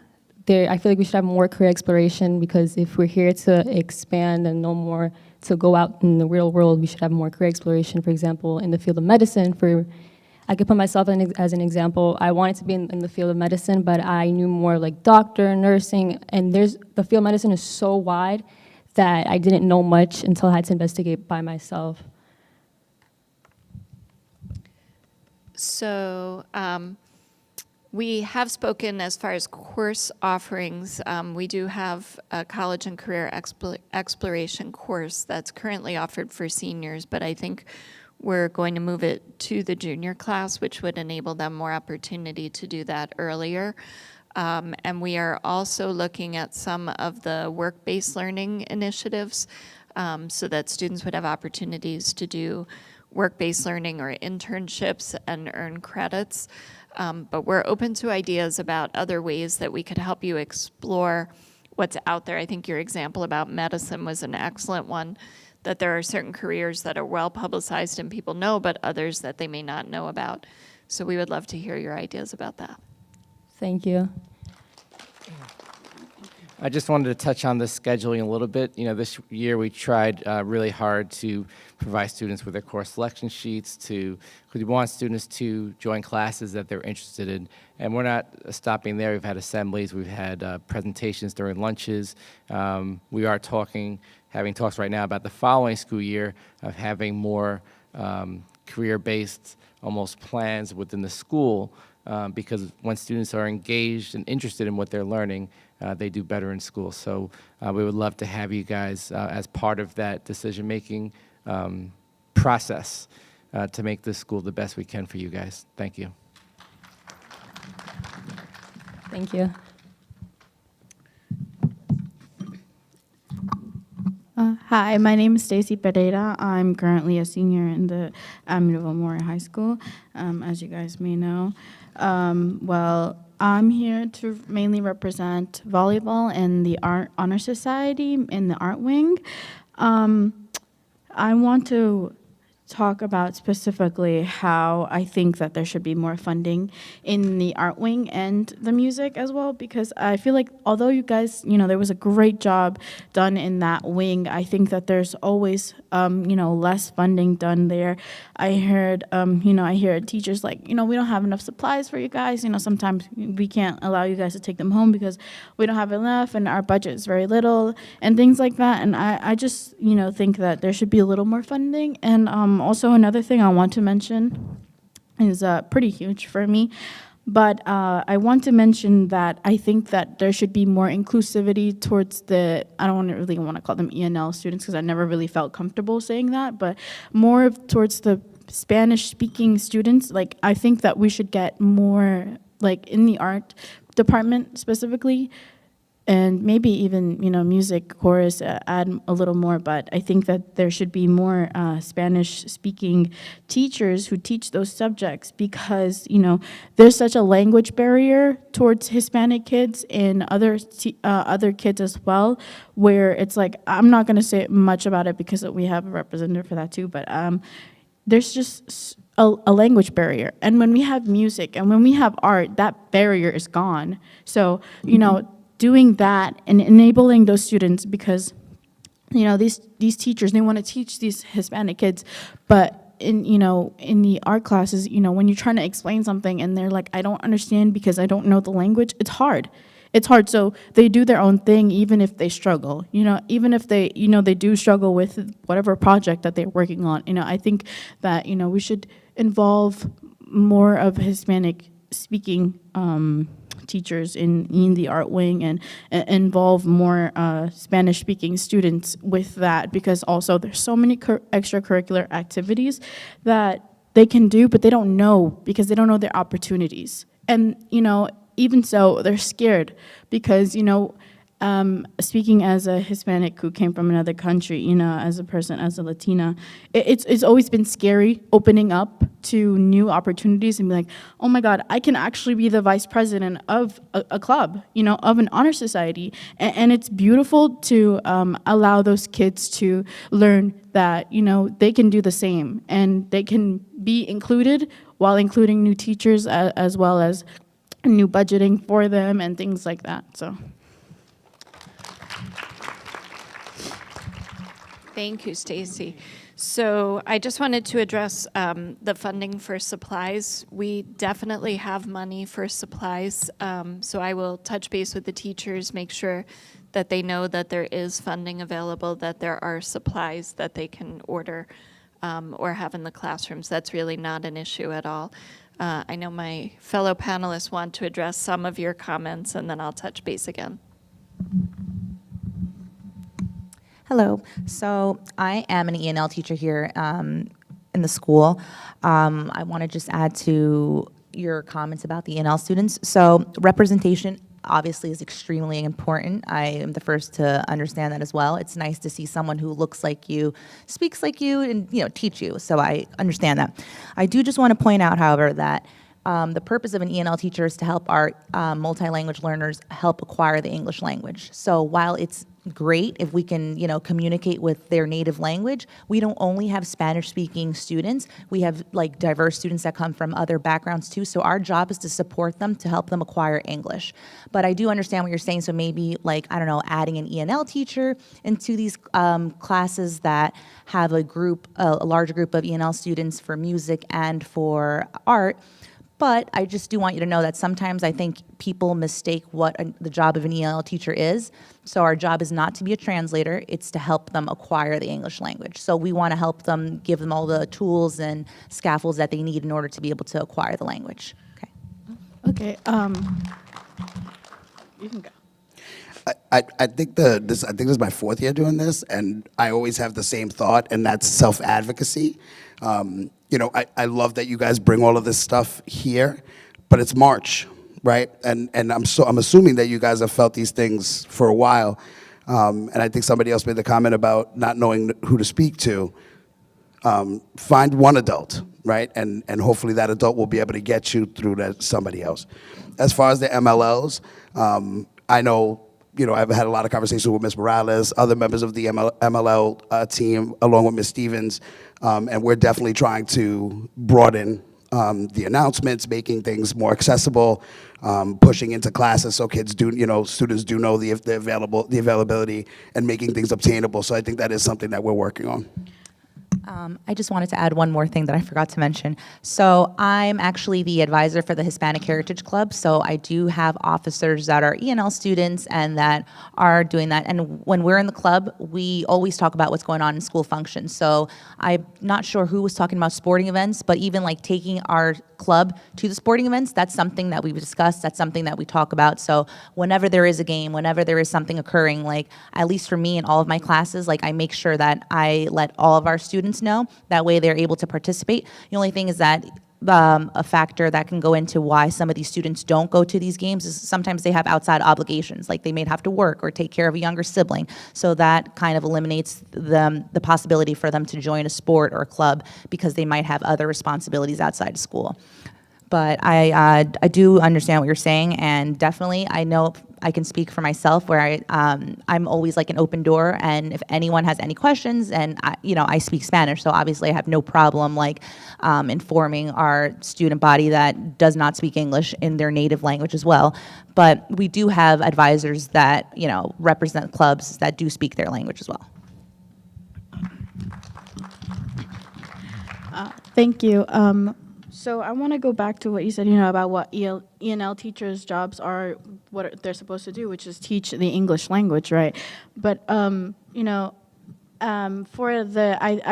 I feel like we should have more career exploration, because if we're here to expand and know more, to go out in the real world, we should have more career exploration. For example, in the field of medicine, I could put myself as an example. I wanted to be in the field of medicine, but I knew more like doctor, nursing, and the field of medicine is so wide that I didn't know much until I had to investigate by myself. So we have spoken as far as course offerings. We do have a college and career exploration course that's currently offered for seniors, but I think we're going to move it to the junior class, which would enable them more opportunity to do that earlier. And we are also looking at some of the work-based learning initiatives so that students would have opportunities to do work-based learning or internships and earn credits. But we're open to ideas about other ways that we could help you explore what's out there. I think your example about medicine was an excellent one, that there are certain careers that are well publicized and people know, but others that they may not know about. So we would love to hear your ideas about that. Thank you. I just wanted to touch on the scheduling a little bit. You know, this year we tried really hard to provide students with their course selection sheets, because we want students to join classes that they're interested in. And we're not stopping there. We've had assemblies, we've had presentations during lunches. We are having talks right now about the following school year of having more career-based almost plans within the school, because when students are engaged and interested in what they're learning, they do better in school. So we would love to have you guys as part of that decision-making process to make this school the best we can for you guys. Thank you. Thank you. Hi, my name is Stacy Pereira. I'm currently a senior in the Amityville Memorial High School, as you guys may know. Well, I'm here to mainly represent volleyball and the Art Honor Society in the art wing. I want to talk about specifically how I think that there should be more funding in the art wing and the music as well, because I feel like although you guys, there was a great job done in that wing, I think that there's always, less funding done there. I heard, I hear teachers like, we don't have enough supplies for you guys. Sometimes we can't allow you guys to take them home because we don't have enough and our budget is very little and things like that. And I just, think that there should be a little more funding. And also another thing I want to mention is pretty huge for me. But I want to mention that I think that there should be more inclusivity towards I don't really want to call them ENL students because I never really felt comfortable saying that, but more towards the Spanish-speaking students. Like, I think that we should get more, like, in the art department specifically, and maybe even, music, chorus, add a little more. But I think that there should be more Spanish-speaking teachers who teach those subjects, because, there's such a language barrier towards Hispanic kids and other kids as well, where it's like, I'm not going to say much about it because we have a representative for that too, but there's just a language barrier. And when we have music and when we have art, that barrier is gone. So, doing that and enabling those students, because, these teachers, they want to teach these Hispanic kids, but in the art classes, when you're trying to explain something and they're like, I don't understand because I don't know the language, it's hard. It's hard. So they do their own thing, even if they struggle, even if they, they do struggle with whatever project that they're working on. I think that, we should involve more of Hispanic speaking teachers in the art wing, and involve more Spanish speaking students with that, because also there's so many extracurricular activities that they can do, but they don't know, because they don't know their opportunities. And, even so, they're scared, because, speaking as a Hispanic who came from another country, as a person, as a Latina, it's always been scary opening up to new opportunities and be like, oh my God, I can actually be the vice president of a club, of an honor society. And it's beautiful to allow those kids to learn that, they can do the same, and they can be included while including new teachers, as well as new budgeting for them and things like that. So. Thank you, Stacy. So I just wanted to address the funding for supplies. We definitely have money for supplies. So I will touch base with the teachers, make sure that they know that there is funding available, that there are supplies that they can order or have in the classrooms. That's really not an issue at all. I know my fellow panelists want to address some of your comments, and then I'll touch base again. Hello. So I am an E&L teacher here in the school. I want to just add to your comments about the E&L students. So representation obviously is extremely important. I am the first to understand that as well. It's nice to see someone who looks like you, speaks like you, and teach you. So I understand that. I do just want to point out, however, that the purpose of an E&L teacher is to help our multi-language learners help acquire the English language. So while it's great if we can, communicate with their native language, we don't only have Spanish-speaking students. We have diverse students that come from other backgrounds too. So our job is to support them to help them acquire English. But I do understand what you're saying. So maybe adding an E&L teacher into these classes that have a larger group of E&L students for music and for art. But I just do want you to know that sometimes I think people mistake what the job of an EL teacher is. So our job is not to be a translator, it's to help them acquire the English language. So we want to help them, give them all the tools and scaffolds that they need in order to be able to acquire the language. Okay, you can go. I think this is my fourth year doing this, and I always have the same thought, and that's self-advocacy. I love that you guys bring all of this stuff here, but it's March, right? And I'm assuming that you guys have felt these things for a while. And I think somebody else made the comment about not knowing who to speak to. Find one adult, right? And hopefully that adult will be able to get you through to somebody else. As far as the MLLs, I know, I've had a lot of conversations with Ms. Morales, other members of the MLL team, along with Ms. Stevens, and we're definitely trying to broaden the announcements, making things more accessible, pushing into classes so kids do, students do know the availability, and making things obtainable. So I think that is something that we're working on. I just wanted to add one more thing that I forgot to mention. So I'm actually the advisor for the Hispanic Heritage Club. So I do have officers that are E&L students and that are doing that. And when we're in the club, we always talk about what's going on in school functions. So I'm not sure who was talking about sporting events, but even taking our club to the sporting events, that's something that we've discussed, that's something that we talk about. So whenever there is a game, whenever there is something occurring, at least for me in all of my classes, I make sure that I let all of our students know. That way they're able to participate. The only thing is that a factor that can go into why some of these students don't go to these games is sometimes they have outside obligations, like they may have to work or take care of a younger sibling. So that kind of eliminates the possibility for them to join a sport or a club because they might have other responsibilities outside of school. But I do understand what you're saying, and definitely I know I can speak for myself where I'm always like an open door, and if anyone has any questions, and I speak Spanish, so obviously I have no problem like informing our student body that does not speak English in their native language as well. But we do have advisors that represent clubs that do speak their language as well. Thank you. So I want to go back to what you said, about what ENL teachers' jobs are, what they're supposed to do, which is teach the English language, right? But, I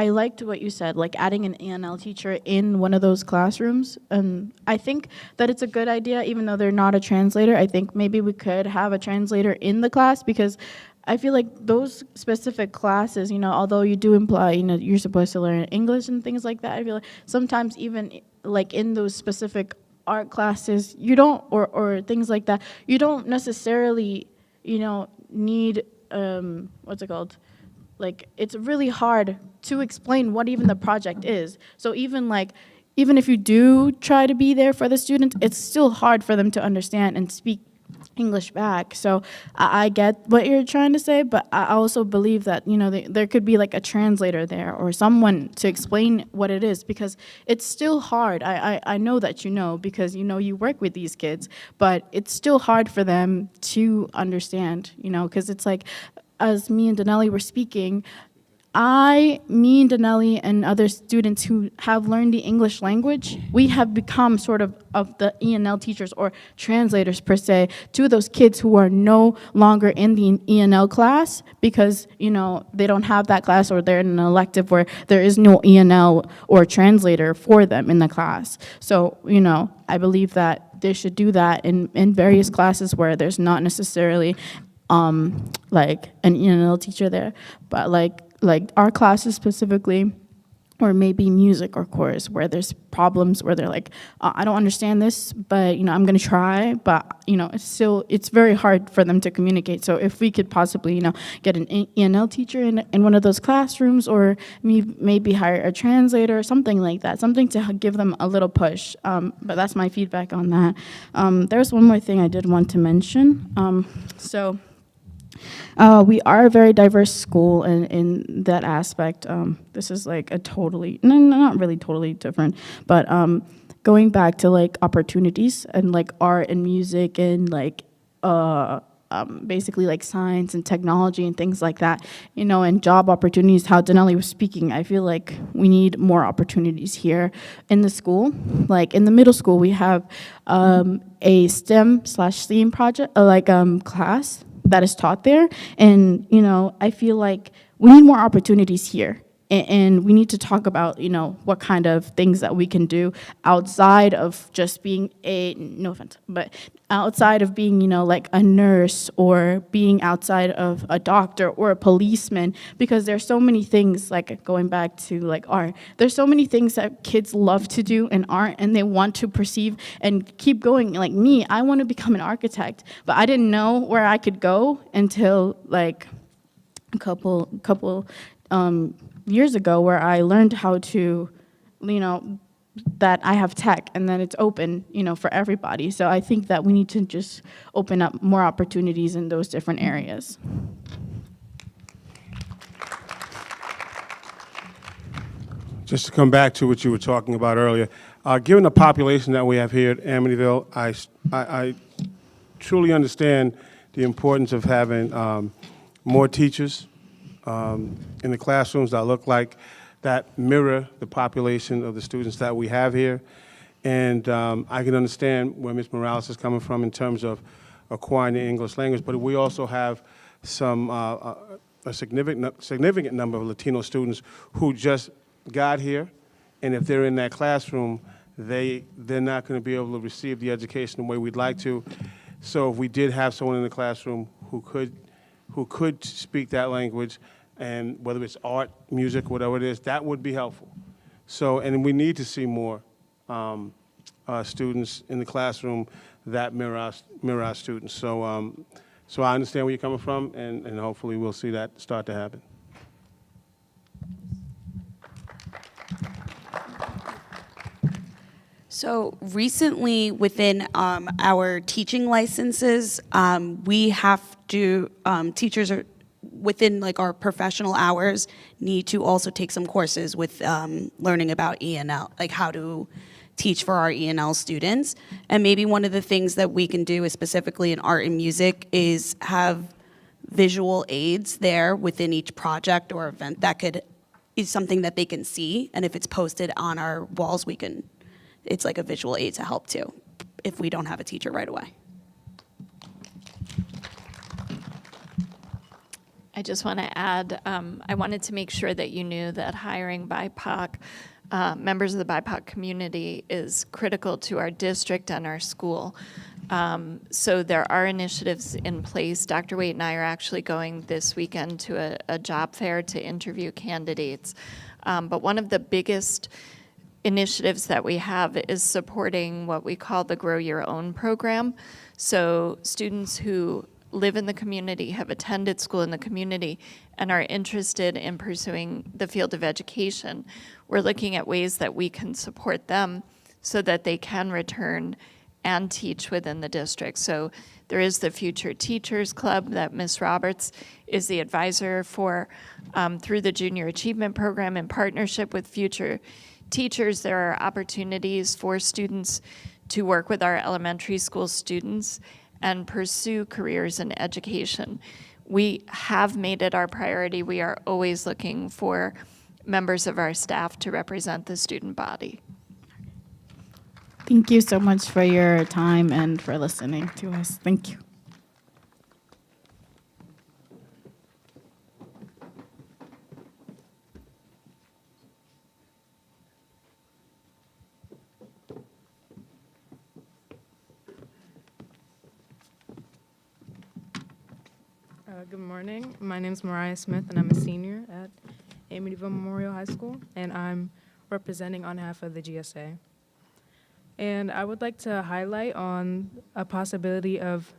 liked what you said, like adding an ENL teacher in one of those classrooms. I think that it's a good idea, even though they're not a translator. I think maybe we could have a translator in the class, because I feel like those specific classes, although you do imply, you're supposed to learn English and things like that, I feel like sometimes even like in those specific art classes, you don't, or things like that, you don't necessarily, need, what's it called? Like, it's really hard to explain what even the project is. So even if you do try to be there for the students, it's still hard for them to understand and speak English back. So I get what you're trying to say, but I also believe that, there could be like a translator there or someone to explain what it is, because it's still hard. I know that because you work with these kids, but it's still hard for them to understand, because it's like, as me and Denali were speaking, me and Denali and other students who have learned the English language, we have become sort of the ENL teachers or translators per se to those kids who are no longer in the ENL class because, they don't have that class, or they're in an elective where there is no ENL or translator for them in the class. So, I believe that they should do that in various classes where there's not necessarily like an ENL teacher there, but like our classes specifically, or maybe music or chorus, where there's problems where they're like, I don't understand this, but I'm gonna try, but it's very hard for them to communicate. So if we could possibly get an ENL teacher in one of those classrooms, or maybe hire a translator or something like that, something to give them a little push. But that's my feedback on that. There's one more thing I did want to mention. We are a very diverse school in that aspect. This is like a totally, not really totally different, but going back to like opportunities and like art and music and like basically like science and technology and things like that, and job opportunities, how Denali was speaking, I feel like we need more opportunities here in the school. Like in the middle school, we have a STEM/STEAM project, class that is taught there. And, I feel like we need more opportunities here. And we need to talk about, what kind of things that we can do outside of just being no offense, but outside of being, like a nurse, or being outside of a doctor or a policeman, because there's so many things, like going back to like art, there's so many things that kids love to do in art and they want to perceive and keep going. Like me, I want to become an architect, but I didn't know where I could go until like a couple years ago, where I learned how to, that I have tech and that it's open, for everybody. So I think that we need to just open up more opportunities in those different areas. Just to come back to what you were talking about earlier, given the population that we have here at Amityville, I truly understand the importance of having more teachers in the classrooms that look like, that mirror the population of the students that we have here. And I can understand where Ms. Morales is coming from in terms of acquiring the English language, but we also have some a significant number of Latino students who just got here, and if they're in that classroom, they're not going to be able to receive the education the way we'd like to. So if we did have someone in the classroom who could speak that language, and whether it's art, music, whatever it is, that would be helpful. So, and we need to see more students in the classroom that mirror our students. So, so I understand where you're coming from, and hopefully we'll see that start to happen. So recently, within our teaching licenses, we have to, teachers are, within like our professional hours, need to also take some courses with learning about E&L, like how to teach for our E&L students. And maybe one of the things that we can do is specifically in art and music is have visual aids there within each project or event that is something that they can see. And if it's posted on our walls, it's like a visual aid to help too, if we don't have a teacher right away. I just want to add, I wanted to make sure that you knew that hiring BIPOC, members of the BIPOC community is critical to our district and our school. So there are initiatives in place. Dr. Waite and I are actually going this weekend to a job fair to interview candidates. But one of the biggest initiatives that we have is supporting what we call the Grow Your Own program. So students who live in the community, have attended school in the community, and are interested in pursuing the field of education, we're looking at ways that we can support them so that they can return and teach within the district. So there is the Future Teachers Club that Ms. Roberts is the advisor for through the Junior Achievement Program in partnership with Future Teachers. There are opportunities for students to work with our elementary school students and pursue careers in education. We have made it our priority. We are always looking for members of our staff to represent the student body. Thank you so much for your time and for listening to us. Thank you. Good morning. My name is Mariah Smith, and I'm a senior at Amityville Memorial High School, and I'm representing on behalf of the GSA. And I would like to highlight on a possibility of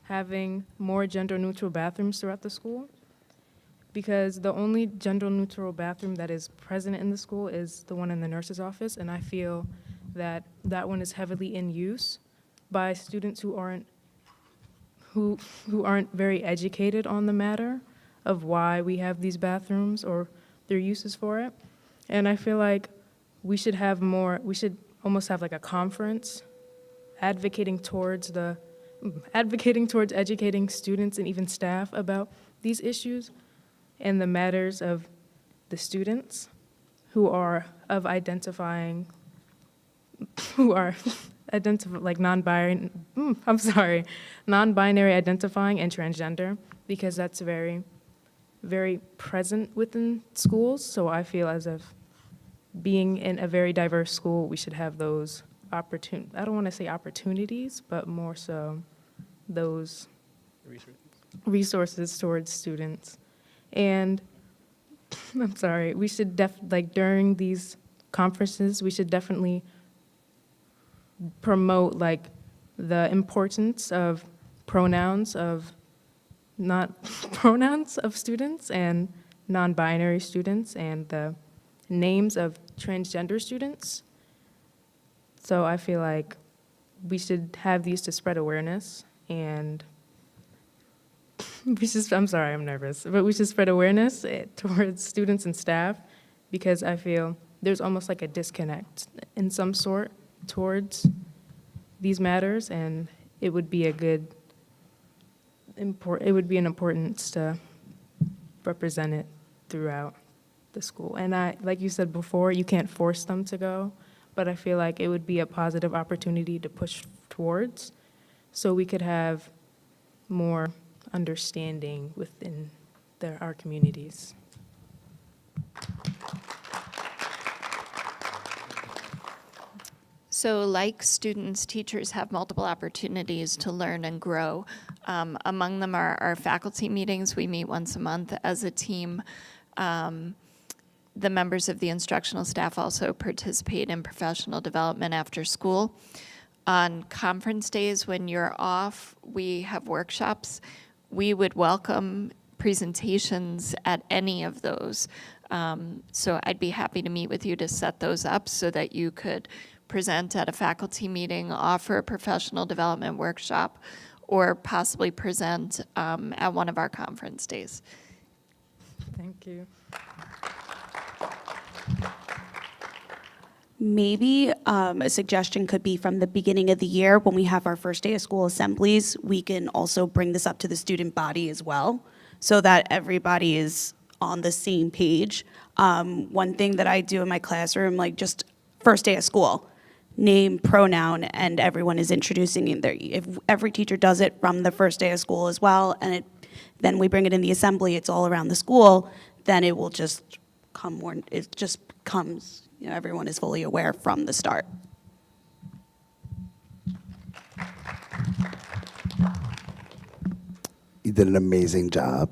having more gender-neutral bathrooms throughout the school, because the only gender-neutral bathroom that is present in the school is the one in the nurse's office, and I feel that that one is heavily in use by students who aren't very educated on the matter of why we have these bathrooms or their uses for it. And I feel like we should almost have like a conference advocating towards educating students and even staff about these issues and the matters of the students who are identifying like non-binary identifying and transgender, because that's very, very present within schools. So I feel as if being in a very diverse school, we should have those I don't want to say opportunities, but more so those resources towards students. And I'm sorry, we should during these conferences, we should definitely promote like the importance of pronouns of students and non-binary students and the names of transgender students. So I feel like we should have these to spread awareness, and I'm sorry, I'm nervous, but we should spread awareness towards students and staff, because I feel there's almost like a disconnect in some sort towards these matters, and it would be an importance to represent it throughout the school. And like you said before, you can't force them to go, but I feel like it would be a positive opportunity to push towards, so we could have more understanding within our communities. So like students, teachers have multiple opportunities to learn and grow. Among them are our faculty meetings. We meet once a month as a team. the members of the instructional staff also participate in professional development after school. On conference days when you're off, we have workshops. We would welcome presentations at any of those. So I'd be happy to meet with you to set those up so that you could present at a faculty meeting, offer a professional development workshop, or possibly present at one of our conference days. Thank you. Maybe a suggestion could be from the beginning of the year when we have our first day of school assemblies, we can also bring this up to the student body as well so that everybody is on the same page. One thing that I do in my classroom, like just first day of school, name, pronoun, and everyone is introducing in there. If every teacher does it from the first day of school as well, and then we bring it in the assembly, it's all around the school, then it will just come more, it just comes, you know, everyone is fully aware from the start. You did an amazing job.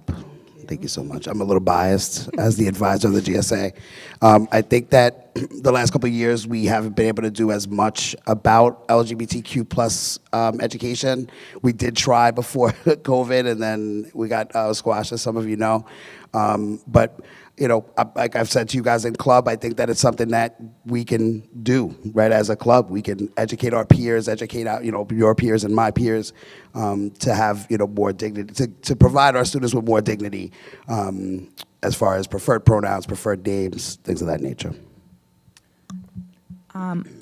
Thank you so much. I'm a little biased as the advisor of the GSA. I think that the last couple of years we haven't been able to do as much about LGBTQ plus education. We did try before COVID, and then we got squashed, as some of you know. But you know, like I've said to you guys in club, I think that it's something that we can do, right? As a club, we can educate our peers, educate out, you know, your peers and my peers, to have, you know, more dignity, to provide our students with more dignity, as far as preferred pronouns, preferred names, things of that nature.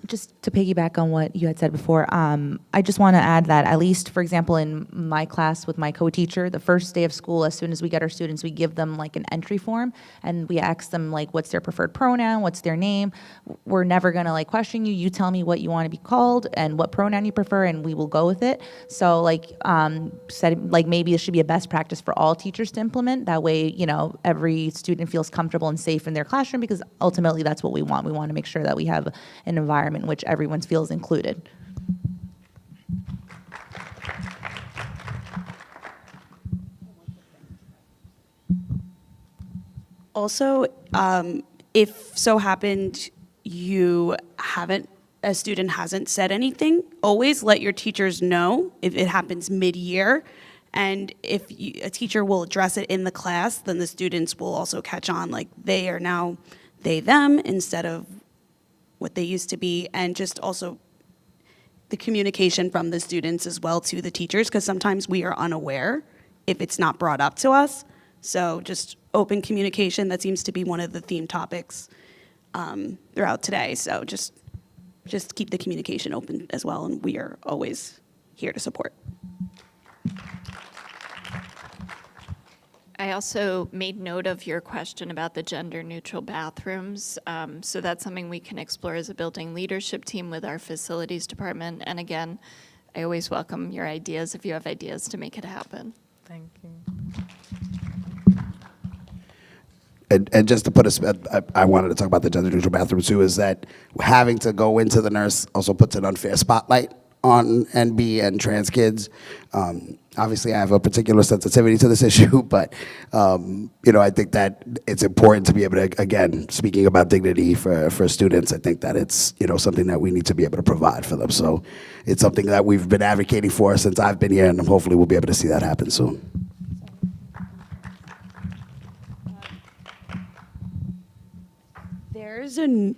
Just to piggyback on what you had said before, I just want to add that at least, for example, in my class with my co-teacher, the first day of school, as soon as we get our students, we give them like an entry form, and we ask them like, what's their preferred pronoun, what's their name. We're never going to like question you. You tell me what you want to be called and what pronoun you prefer, and we will go with it. So like, like maybe it should be a best practice for all teachers to implement. That way, you know, every student feels comfortable and safe in their classroom, because ultimately that's what we want. We want to make sure that we have an environment in which everyone feels included. Also, if so happened a student hasn't said anything, always let your teachers know if it happens mid-year. And if a teacher will address it in the class, then the students will also catch on, like they are now they, them, instead of what they used to be. And just also the communication from the students as well to the teachers, because sometimes we are unaware if it's not brought up to us. So just open communication, that seems to be one of the theme topics throughout today. So just keep the communication open as well, and we are always here to support. I also made note of your question about the gender-neutral bathrooms. So that's something we can explore as a building leadership team with our facilities department. And again, I always welcome your ideas if you have ideas to make it happen. Thank you. And just to put I wanted to talk about the gender-neutral bathroom too, is that having to go into the nurse also puts an unfair spotlight on NB and trans kids. Obviously, I have a particular sensitivity to this issue, but you know, I think that it's important to be able to, again, speaking about dignity for students, I think that it's, you know, something that we need to be able to provide for them. So it's something that we've been advocating for since I've been here, and hopefully we'll be able to see that happen soon.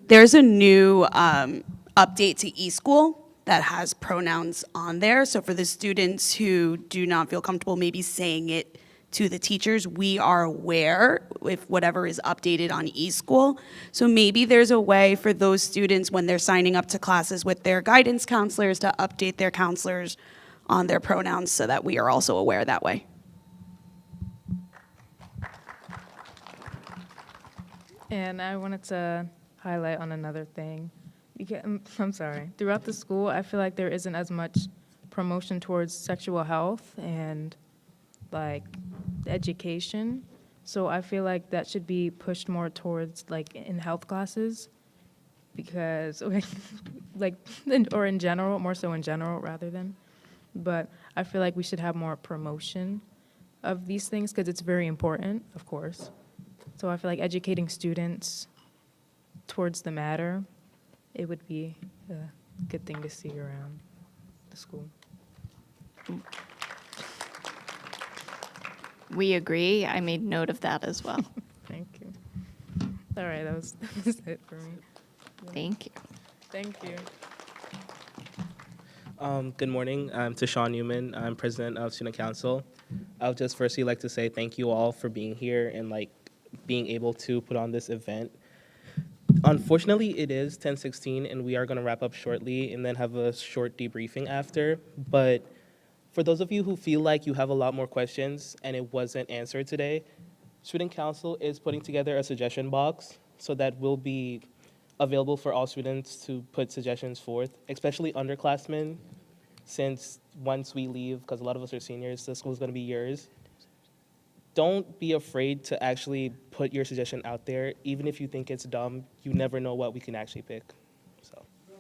There's a new update to eSchool that has pronouns on there. So for the students who do not feel comfortable maybe saying it to the teachers, we are aware if whatever is updated on eSchool. So maybe there's a way for those students when they're signing up to classes with their guidance counselors to update their counselors on their pronouns so that we are also aware that way. And I wanted to highlight on another thing. I'm sorry. Throughout the school, I feel like there isn't as much promotion towards sexual health and like education. So I feel like that should be pushed more towards like in health classes, because like or in general, more so in general rather than. But I feel like we should have more promotion of these things because it's very important, of course. So I feel like educating students towards the matter, it would be a good thing to see around the school. We agree. I made note of that as well. Thank you. All right, that was it for me. Thank you. Thank you. Good morning. I'm Tashawn Newman. I'm president of Student Council. I would just firstly like to say thank you all for being here and being able to put on this event. Unfortunately, it is 10:16 and we are going to wrap up shortly and then have a short debriefing after. But for those of you who feel like you have a lot more questions and it wasn't answered today, Student Council is putting together a suggestion box so that will be available for all students to put suggestions forth, especially underclassmen, since once we leave, because a lot of us are seniors, the school's going to be yours. Don't be afraid to actually put your suggestion out there. Even if you think it's dumb, you never know what we can actually pick. So, yeah.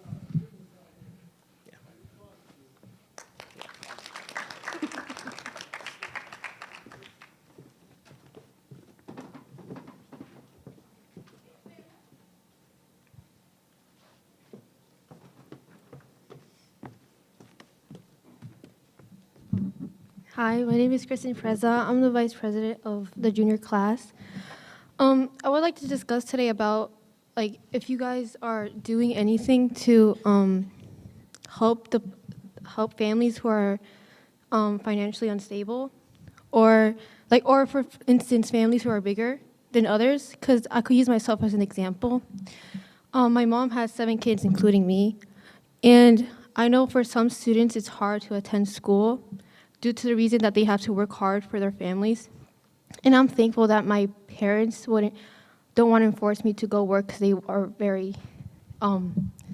Hi, my name is Kristen Freza. I'm the vice president of the junior class. I would like to discuss today about if you guys are doing anything to help families who are financially unstable, or for instance families who are bigger than others. Because I could use myself as an example. My mom has 7 kids, including me, and I know for some students it's hard to attend school due to the reason that they have to work hard for their families. And I'm thankful that my parents don't want to force me to go work because they are very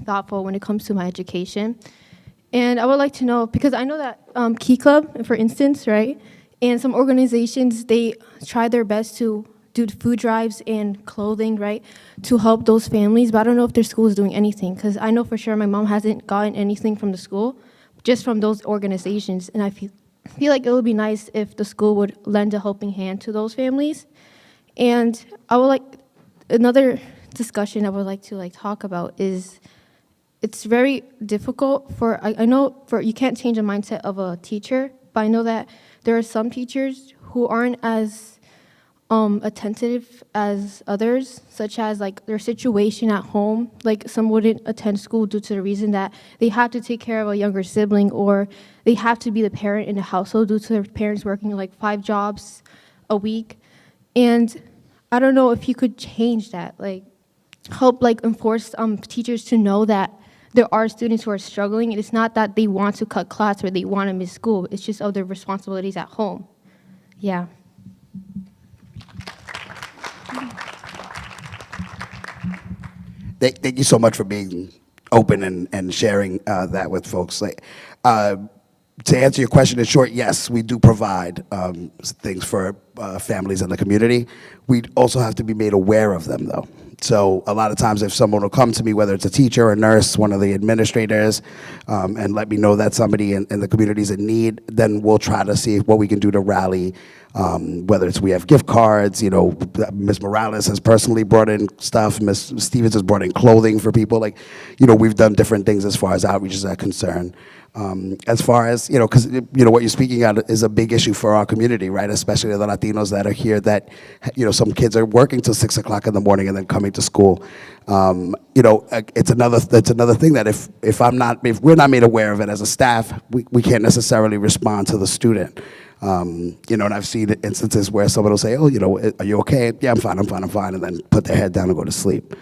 thoughtful when it comes to my education. And I would like to know, because I know that Key Club, for instance, right, and some organizations, they try their best to do food drives and clothing, right, to help those families, but I don't know if their school is doing anything, because I know for sure my mom hasn't gotten anything from the school, just from those organizations, and I feel like it would be nice if the school would lend a helping hand to those families. And I would like, another discussion I would like to talk about is, it's very difficult I know you can't change the mindset of a teacher, but I know that there are some teachers who aren't as attentive as others, such as their situation at home. Some wouldn't attend school due to the reason that they have to take care of a younger sibling, or they have to be the parent in the household due to their parents working 5 jobs a week. And I don't know if you could change that, help enforce teachers to know that there are students who are struggling, and it's not that they want to cut class or they want to miss school. It's just other responsibilities at home. Yeah. Thank you so much for being open and sharing that with folks. To answer your question in short, yes, we do provide things for families in the community. We also have to be made aware of them, though. So a lot of times if someone will come to me, whether it's a teacher or a nurse, one of the administrators, and let me know that somebody in the community is in need, then we'll try to see what we can do to rally, whether it's we have gift cards, Ms. Morales has personally brought in stuff, Ms. Stevens has brought in clothing for people. We've done different things as far as outreaches are concerned. As far as, because, what you're speaking out is a big issue for our community, right? Especially the Latinos that are here that, some kids are working till 6 o'clock in the morning and then coming to school. It's another thing that if we're not made aware of it as a staff, we can't necessarily respond to the student. And I've seen instances where someone will say, oh, are you okay? Yeah, I'm fine, and then put their head down and go to sleep.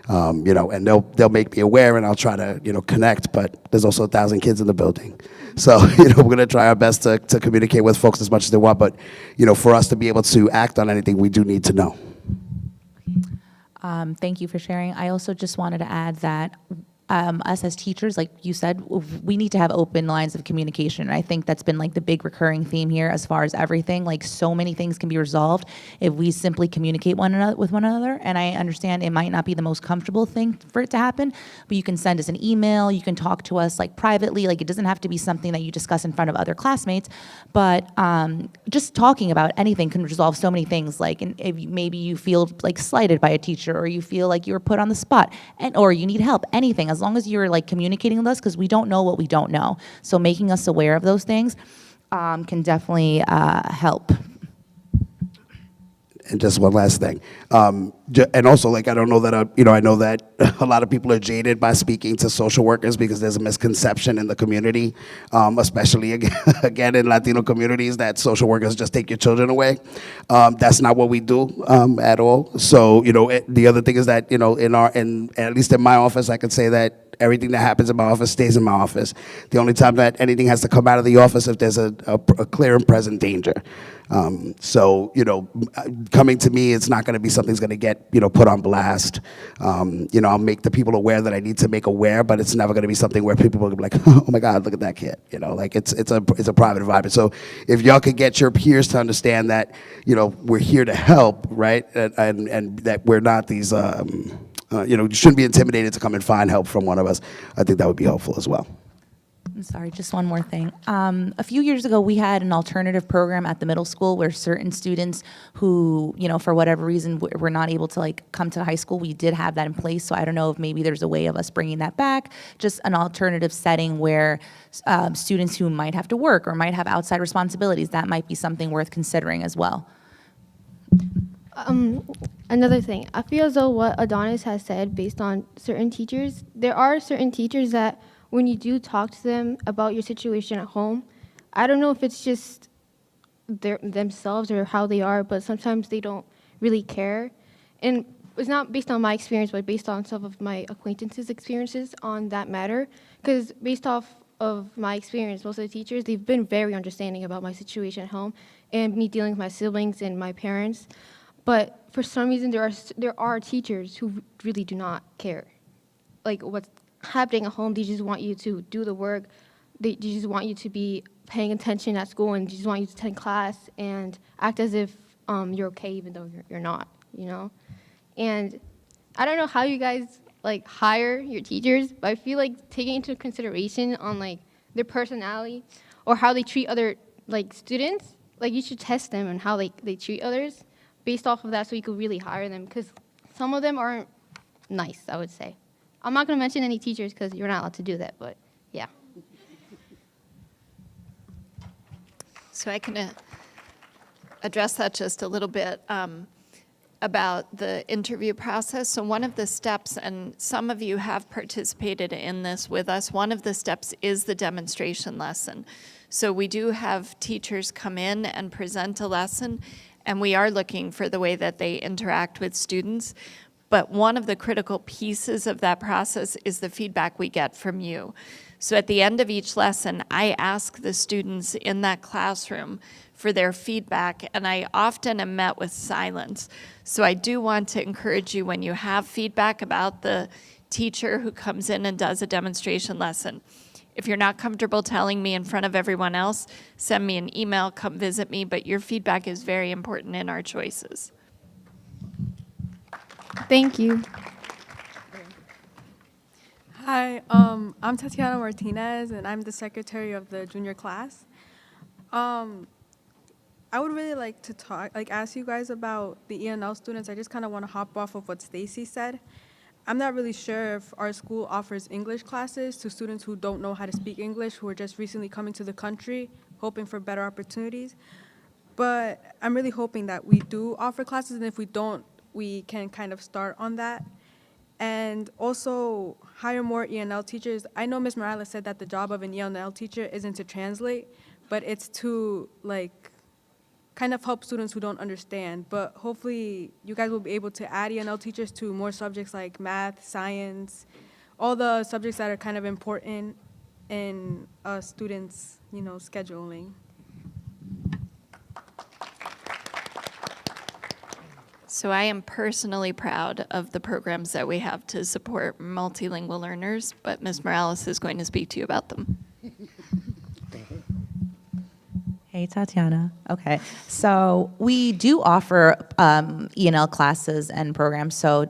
And they'll make me aware, and I'll try to connect. But there's also 1,000 kids in the building, so we're gonna try our best to communicate with folks as much as they want. But for us to be able to act on anything, we do need to know. Thank you for sharing. I also just wanted to add that us as teachers, like you said, we need to have open lines of communication. I think that's been like the big recurring theme here as far as everything. Like so many things can be resolved if we simply communicate with one another. And I understand it might not be the most comfortable thing for it to happen, but you can send us an email, you can talk to us like privately. Like it doesn't have to be something that you discuss in front of other classmates, but just talking about anything can resolve so many things. Like if maybe you feel like slighted by a teacher, or you feel like you were put on the spot, or you need help, anything, as long as you're like communicating with us, because we don't know what we don't know. So making us aware of those things can definitely help. And just one last thing, and also, like, I don't know that, I know that a lot of people are jaded by speaking to social workers because there's a misconception in the community, especially again in Latino communities, that social workers just take your children away. That's not what we do at all. So, the other thing is that, at least in my office, I could say that everything that happens in my office stays in my office. The only time that anything has to come out of the office if there's a clear and present danger. So, coming to me, it's not going to be something that's going to get, put on blast. I'll make the people aware that I need to make aware, but it's never going to be something where people will be like, oh my God, look at that kid. Like it's a private environment. So if y'all could get your peers to understand that, we're here to help, right? And that we're not these, you shouldn't be intimidated to come and find help from one of us. I think that would be helpful as well. I'm sorry, just one more thing. A few years ago, we had an alternative program at the middle school where certain students who, for whatever reason, were not able to like come to high school, we did have that in place. So I don't know if maybe there's a way of us bringing that back, just an alternative setting where students who might have to work or might have outside responsibilities, that might be something worth considering as well. Another thing, I feel as though what Adonis has said, based on certain teachers, there are certain teachers that when you do talk to them about your situation at home, I don't know if it's just themselves or how they are, but sometimes they don't really care. And it's not based on my experience, but based on some of my acquaintances' experiences on that matter. Because based off of my experience, most of the teachers, they've been very understanding about my situation at home and me dealing with my siblings and my parents. But for some reason, there are teachers who really do not care. Like what's happening at home, they just want you to do the work. They just want you to be paying attention at school, and just want you to attend class and act as if you're okay, even though you're not, And I don't know how you guys like hire your teachers, but I feel like taking into consideration on like their personality or how they treat other like students, like you should test them on how they treat others based off of that, so you could really hire them, because some of them aren't nice, I would say. I'm not going to mention any teachers because you're not allowed to do that, but yeah. So I can address that just a little bit about the interview process. So one of the steps, and some of you have participated in this with us, one of the steps is the demonstration lesson. So we do have teachers come in and present a lesson, and we are looking for the way that they interact with students. But one of the critical pieces of that process is the feedback we get from you. So at the end of each lesson, I ask the students in that classroom for their feedback, and I often am met with silence. So I do want to encourage you, when you have feedback about the teacher who comes in and does a demonstration lesson, if you're not comfortable telling me in front of everyone else, send me an email, come visit me, but your feedback is very important in our choices. Thank you. Hi, I'm Tatiana Martinez, and I'm the secretary of the junior class. I would really like to ask you guys about the ENL students. I just kind of want to hop off of what Stacy said. I'm not really sure if our school offers English classes to students who don't know how to speak English, who are just recently coming to the country, hoping for better opportunities. But I'm really hoping that we do offer classes, and if we don't, we can kind of start on that. And also hire more ENL teachers. I know Ms. Morales said that the job of an ENL teacher isn't to translate, but it's to kind of help students who don't understand. But hopefully you guys will be able to add ENL teachers to more subjects like math, science, all the subjects that are kind of important in students, So So I am personally proud of the programs that we have to support multilingual learners, but Ms. Morales is going to speak to you about them. Hey, Tatiana. Okay, so we do offer E&L classes and programs. So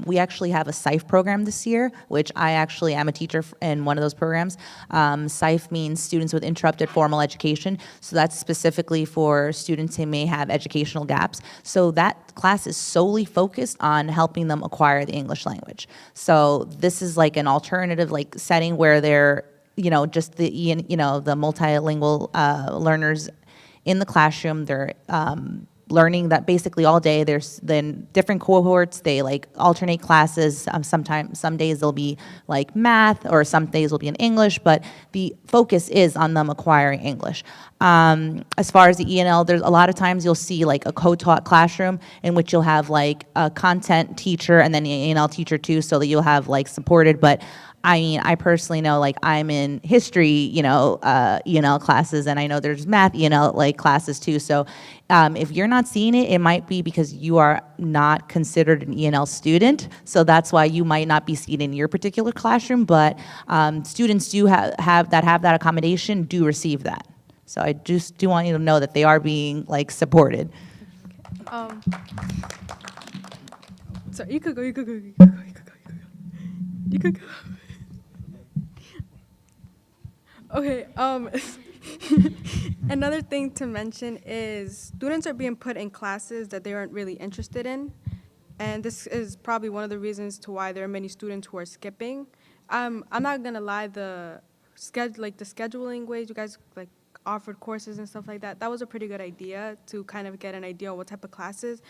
we actually have a SIFE program this year, which I actually am a teacher in one of those programs. SIFE means Students with Interrupted Formal Education. So that's specifically for students who may have educational gaps. So that class is solely focused on helping them acquire the English language. So this is like an alternative like setting where they're just the the multilingual learners in the classroom. They're learning that basically all day. There's then different cohorts. They like alternate classes. Sometimes, some days they'll be like math, or some days will be in English. But the focus is on them acquiring English. As far as the E&L, there's a lot of times you'll see like a co-taught classroom in which you'll have like a content teacher and then an E&L teacher too, so that you'll have like supported. But I mean, I personally know, like, I'm in history, E&L classes, and I know there's math E&L like classes too. So if you're not seeing it, it might be because you are not considered an E&L student. So that's why you might not be seen in your particular classroom. But students do have that accommodation do receive that. So I just do want you to know that they are being like supported. So you could go. You could go. You could go. You could go. You could go. Okay, another thing to mention is students are being put in classes that they aren't really interested in, and this is probably one of the reasons to why there are many students who are skipping. I'm not gonna lie, the scheduling ways you guys like offered courses and stuff like that, that was a pretty good idea to kind of get an idea of what type of classes.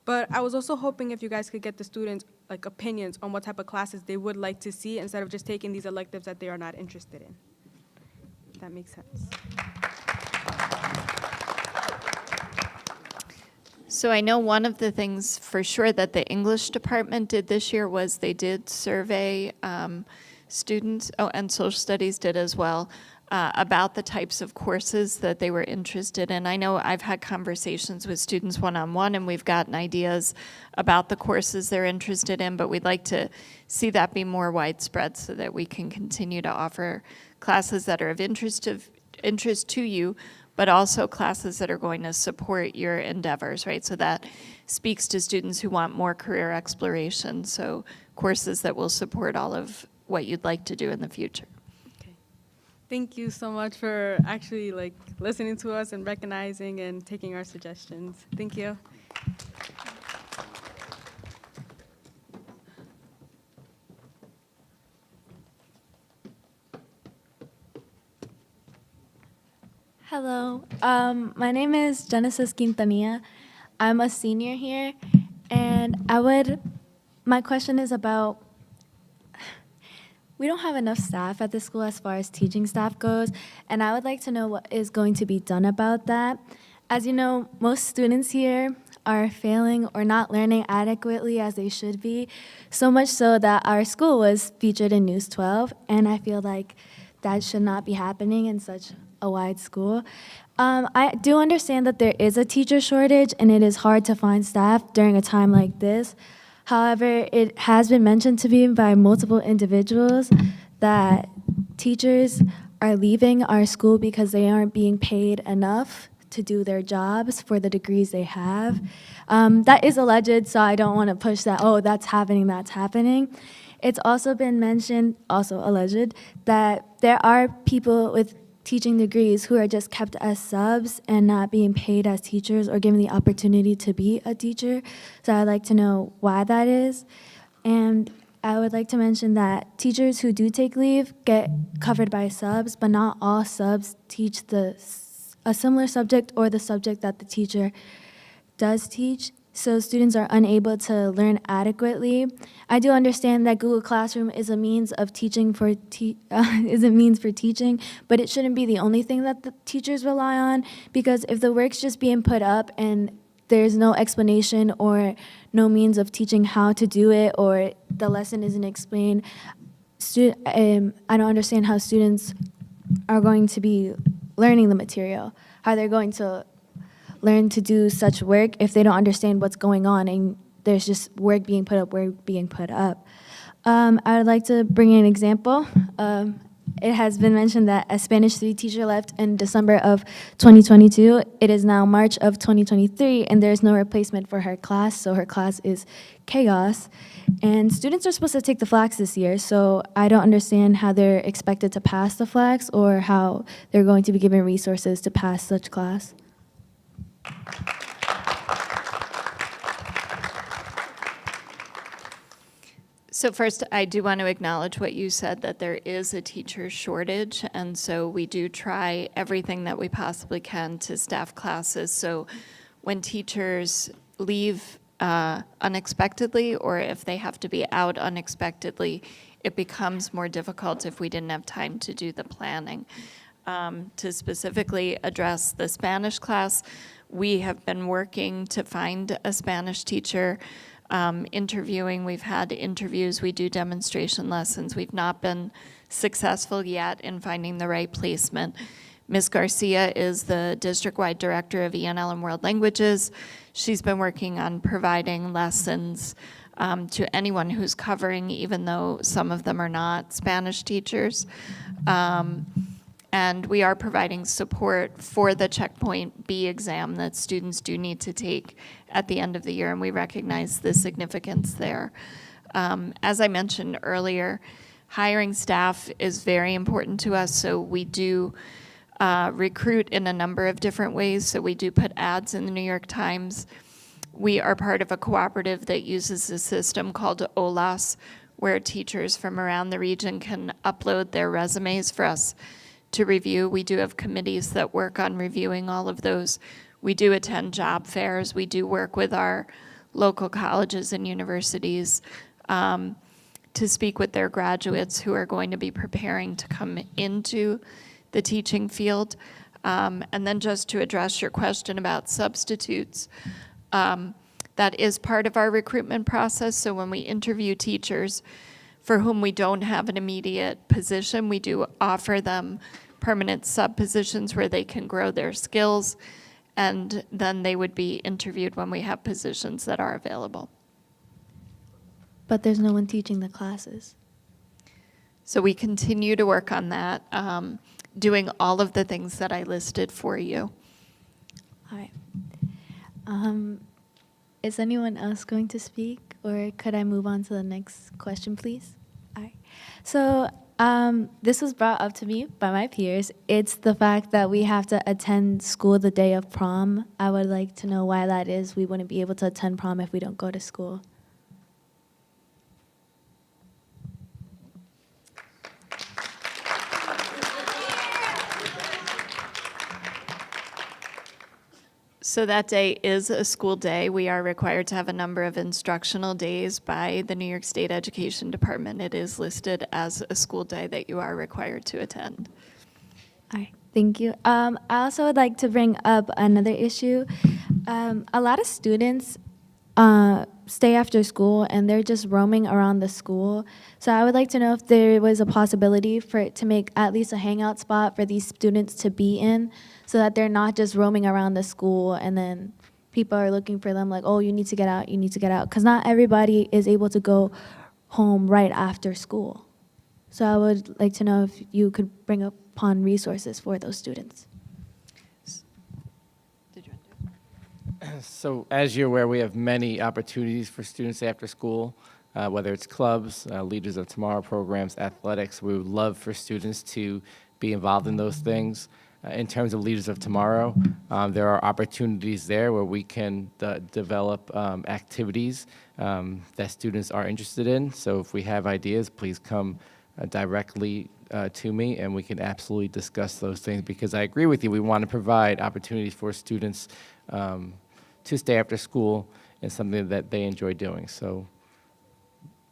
But I was also hoping if you guys could get the students like opinions on what type of classes they would like to see instead of just taking these electives that they are not interested in. That makes sense. So I know one of the things for sure that the English department did this year was they did survey students, and social studies did as well, about the types of courses that they were interested in. I know I've had conversations with students one-on-one, and we've gotten ideas about the courses they're interested in, but we'd like to see that be more widespread so that we can continue to offer classes that are of interest to you, but also classes that are going to support your endeavors, right? So that speaks to students who want more career exploration, so courses that will support all of what you'd like to do in the future. Thank you so much for actually like listening to us and recognizing and taking our suggestions. Thank you. Hello, my name is Genesis Quintanilla. I'm a senior here, and my question is about, we don't have enough staff at the school as far as teaching staff goes, and I would like to know what is going to be done about that. As you know, most students here are failing or not learning adequately as they should be, so much so that our school was featured in News 12, and I feel like that should not be happening in such a wide school. I do understand that there is a teacher shortage and it is hard to find staff during a time like this. However, it has been mentioned to me by multiple individuals that teachers are leaving our school because they aren't being paid enough to do their jobs for the degrees they have. That is alleged, so I don't want to push that, oh, that's happening, that's happening. It's also been mentioned, also alleged, that there are people with teaching degrees who are just kept as subs and not being paid as teachers or given the opportunity to be a teacher. So I'd like to know why that is. And I would like to mention that teachers who do take leave get covered by subs, but not all subs teach a similar subject or the subject that the teacher does teach. So students are unable to learn adequately. I do understand that Google Classroom is a means of teaching for teaching, but it shouldn't be the only thing that the teachers rely on, because if the work's just being put up and there's no explanation or no means of teaching how to do it, or the lesson isn't explained, I don't understand how students are going to be learning the material, how they're going to learn to do such work if they don't understand what's going on and there's just work being put up. I would like to bring in an example. It has been mentioned that a Spanish 3 teacher left in December of 2022. It is now March of 2023, and there's no replacement for her class, so her class is chaos. And students are supposed to take the flags this year, so I don't understand how they're expected to pass the flags or how they're going to be given resources to pass such class. So first, I do want to acknowledge what you said, that there is a teacher shortage, and so we do try everything that we possibly can to staff classes. So when teachers leave unexpectedly, or if they have to be out unexpectedly, it becomes more difficult if we didn't have time to do the planning. To specifically address the Spanish class, we have been working to find a Spanish teacher. Interviewing, we've had interviews, we do demonstration lessons. We've not been successful yet in finding the right placement. Ms. Garcia is the district-wide director of ENL and World Languages. She's been working on providing lessons to anyone who's covering, even though some of them are not Spanish teachers. And we are providing support for the Checkpoint B exam that students do need to take at the end of the year, and we recognize the significance there. As I mentioned earlier, hiring staff is very important to us, so we do recruit in a number of different ways. So we do put ads in the New York Times. We are part of a cooperative that uses a system called OLAS, where teachers from around the region can upload their resumes for us to review. We do have committees that work on reviewing all of those. We do attend job fairs. We do work with our local colleges and universities to speak with their graduates who are going to be preparing to come into the teaching field. And then just to address your question about substitutes, that is part of our recruitment process. So when we interview teachers for whom we don't have an immediate position, we do offer them permanent sub-positions where they can grow their skills, and then they would be interviewed when we have positions that are available. But there's no one teaching the classes. So we continue to work on that, doing all of the things that I listed for you. All right. Is anyone else going to speak, or could I move on to the next question, please? All right. So this was brought up to me by my peers. It's the fact that we have to attend school the day of prom. I would like to know why that is. We wouldn't be able to attend prom if we don't go to school. So that day is a school day. We are required to have a number of instructional days by the New York State Education Department. It is listed as a school day that you are required to attend. All right, thank you. I also would like to bring up another issue. A lot of students stay after school and they're just roaming around the school. So I would like to know if there was a possibility for it to make at least a hangout spot for these students to be in, so that they're not just roaming around the school and then people are looking for them like, oh, you need to get out, you need to get out. Because not everybody is able to go home right after school. So I would like to know if you could bring upon resources for those students. So as you're aware, we have many opportunities for students after school, whether it's clubs, Leaders of Tomorrow programs, athletics. We would love for students to be involved in those things. In terms of Leaders of Tomorrow, there are opportunities there where we can develop activities that students are interested in. So if we have ideas, please come directly to me and we can absolutely discuss those things, because I agree with you, we want to provide opportunities for students to stay after school in something that they enjoy doing. So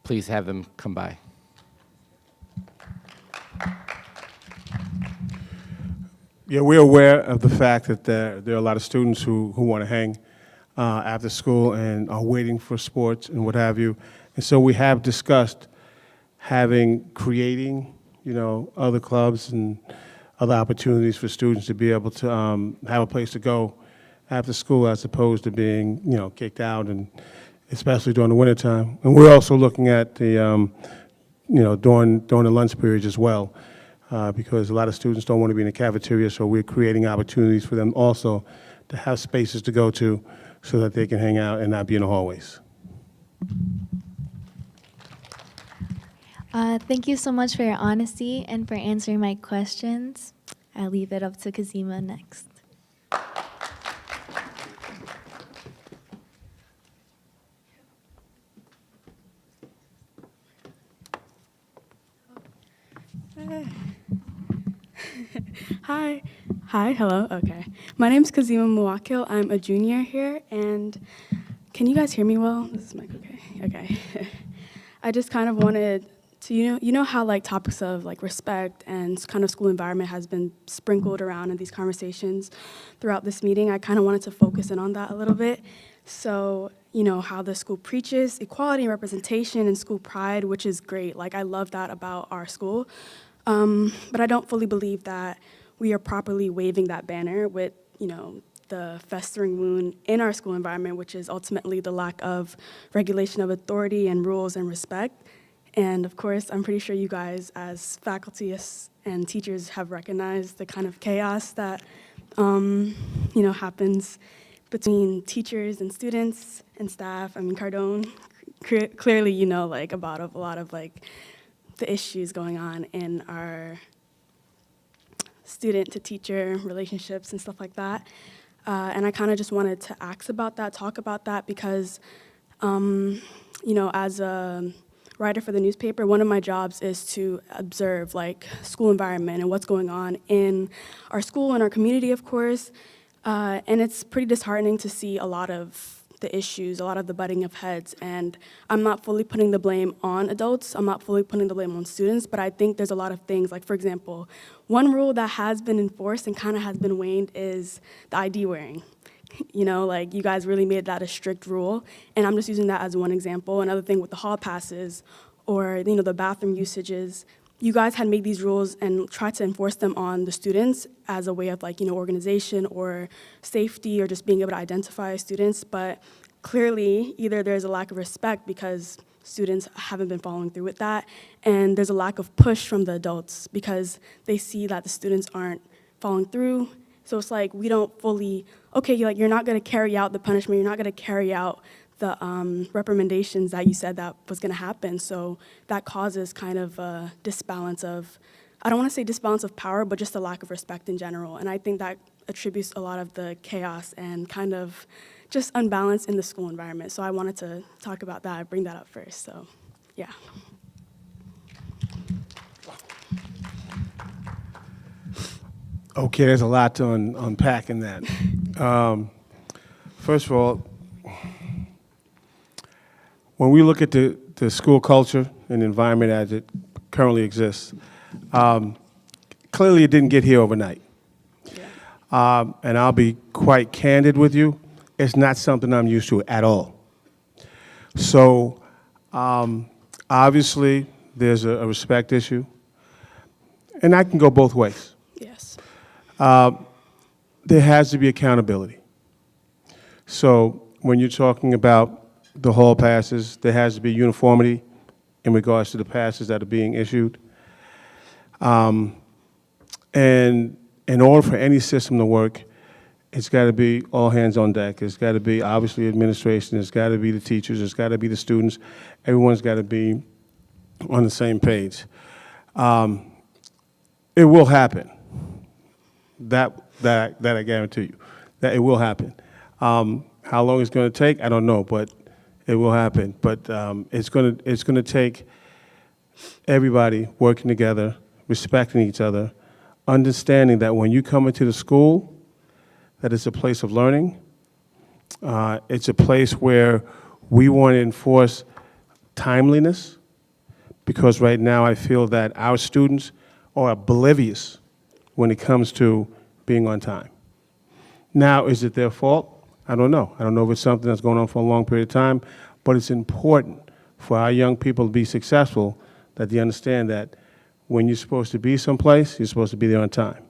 please have them come by. Yeah, we're aware of the fact that there are a lot of students who want to hang after school and are waiting for sports and what have you. And so we have discussed creating, other clubs and other opportunities for students to be able to have a place to go after school as opposed to being, kicked out, and especially during the wintertime. And we're also looking at the, during the lunch periods as well, because a lot of students don't want to be in the cafeteria, so we're creating opportunities for them also to have spaces to go to so that they can hang out and not be in the hallways. Thank you so much for your honesty and for answering my questions. I'll leave it up to Kazima next. Hi, hello, okay. My name's Kazima Muwakil. I'm a junior here, and can you guys hear me well? This is mic okay? Okay. I just kind of wanted to, you know how like topics of like respect and kind of school environment has been sprinkled around in these conversations throughout this meeting. I kind of wanted to focus in on that a little bit. So, how the school preaches equality and representation and school pride, which is great. Like, I love that about our school. But I don't fully believe that we are properly waving that banner with, the festering wound in our school environment, which is ultimately the lack of regulation of authority and rules and respect. And of course, I'm pretty sure you guys as faculty and teachers have recognized the kind of chaos that, happens between teachers and students and staff. I mean, Cardone, clearly, about a lot of the issues going on in our student to teacher relationships and stuff like that. And I kind of just wanted to ask about that, talk about that, because, as a writer for the newspaper, one of my jobs is to observe school environment and what's going on in our school and our community, of course. And it's pretty disheartening to see a lot of the issues, a lot of the butting of heads, and I'm not fully putting the blame on adults, I'm not fully putting the blame on students, but I think there's a lot of things, like for example, one rule that has been enforced and kind of has been waned is the ID wearing. You guys really made that a strict rule, and I'm just using that as one example. Another thing with the hall passes or the bathroom usages, you guys had made these rules and tried to enforce them on the students as a way of organization or safety or just being able to identify students. But clearly, either there's a lack of respect because students haven't been following through with that, and there's a lack of push from the adults because they see that the students aren't following through. So it's like we don't fully, okay, you're not gonna carry out the punishment, you're not gonna carry out the recommendations that you said that was going to happen. So that causes kind of a disbalance of, I don't want to say disbalance of power, but just a lack of respect in general. And I think that attributes a lot of the chaos and kind of just unbalance in the school environment. So I wanted to talk about that, bring that up first. So, yeah. Okay, there's a lot to unpack in that. First of all, when we look at the school culture and environment as it currently exists, clearly it didn't get here overnight. And I'll be quite candid with you, it's not something I'm used to at all. So obviously there's a respect issue, and that can go both ways. Yes. There has to be accountability. So when you're talking about the hall passes, there has to be uniformity in regards to the passes that are being issued. And in order for any system to work, it's got to be all hands on deck. It's got to be obviously administration, it's got to be the teachers, it's got to be the students. Everyone's got to be on the same page. It will happen. That I guarantee you, that it will happen. How long it's going to take, I don't know, but it will happen. But it's going to take everybody working together, respecting each other, understanding that when you come into the school, that it's a place of learning. It's a place where we want to enforce timeliness, because right now I feel that our students are oblivious when it comes to being on time. Now, is it their fault? I don't know. I don't know if it's something that's going on for a long period of time, but it's important for our young people to be successful, that they understand that when you're supposed to be someplace, you're supposed to be there on time.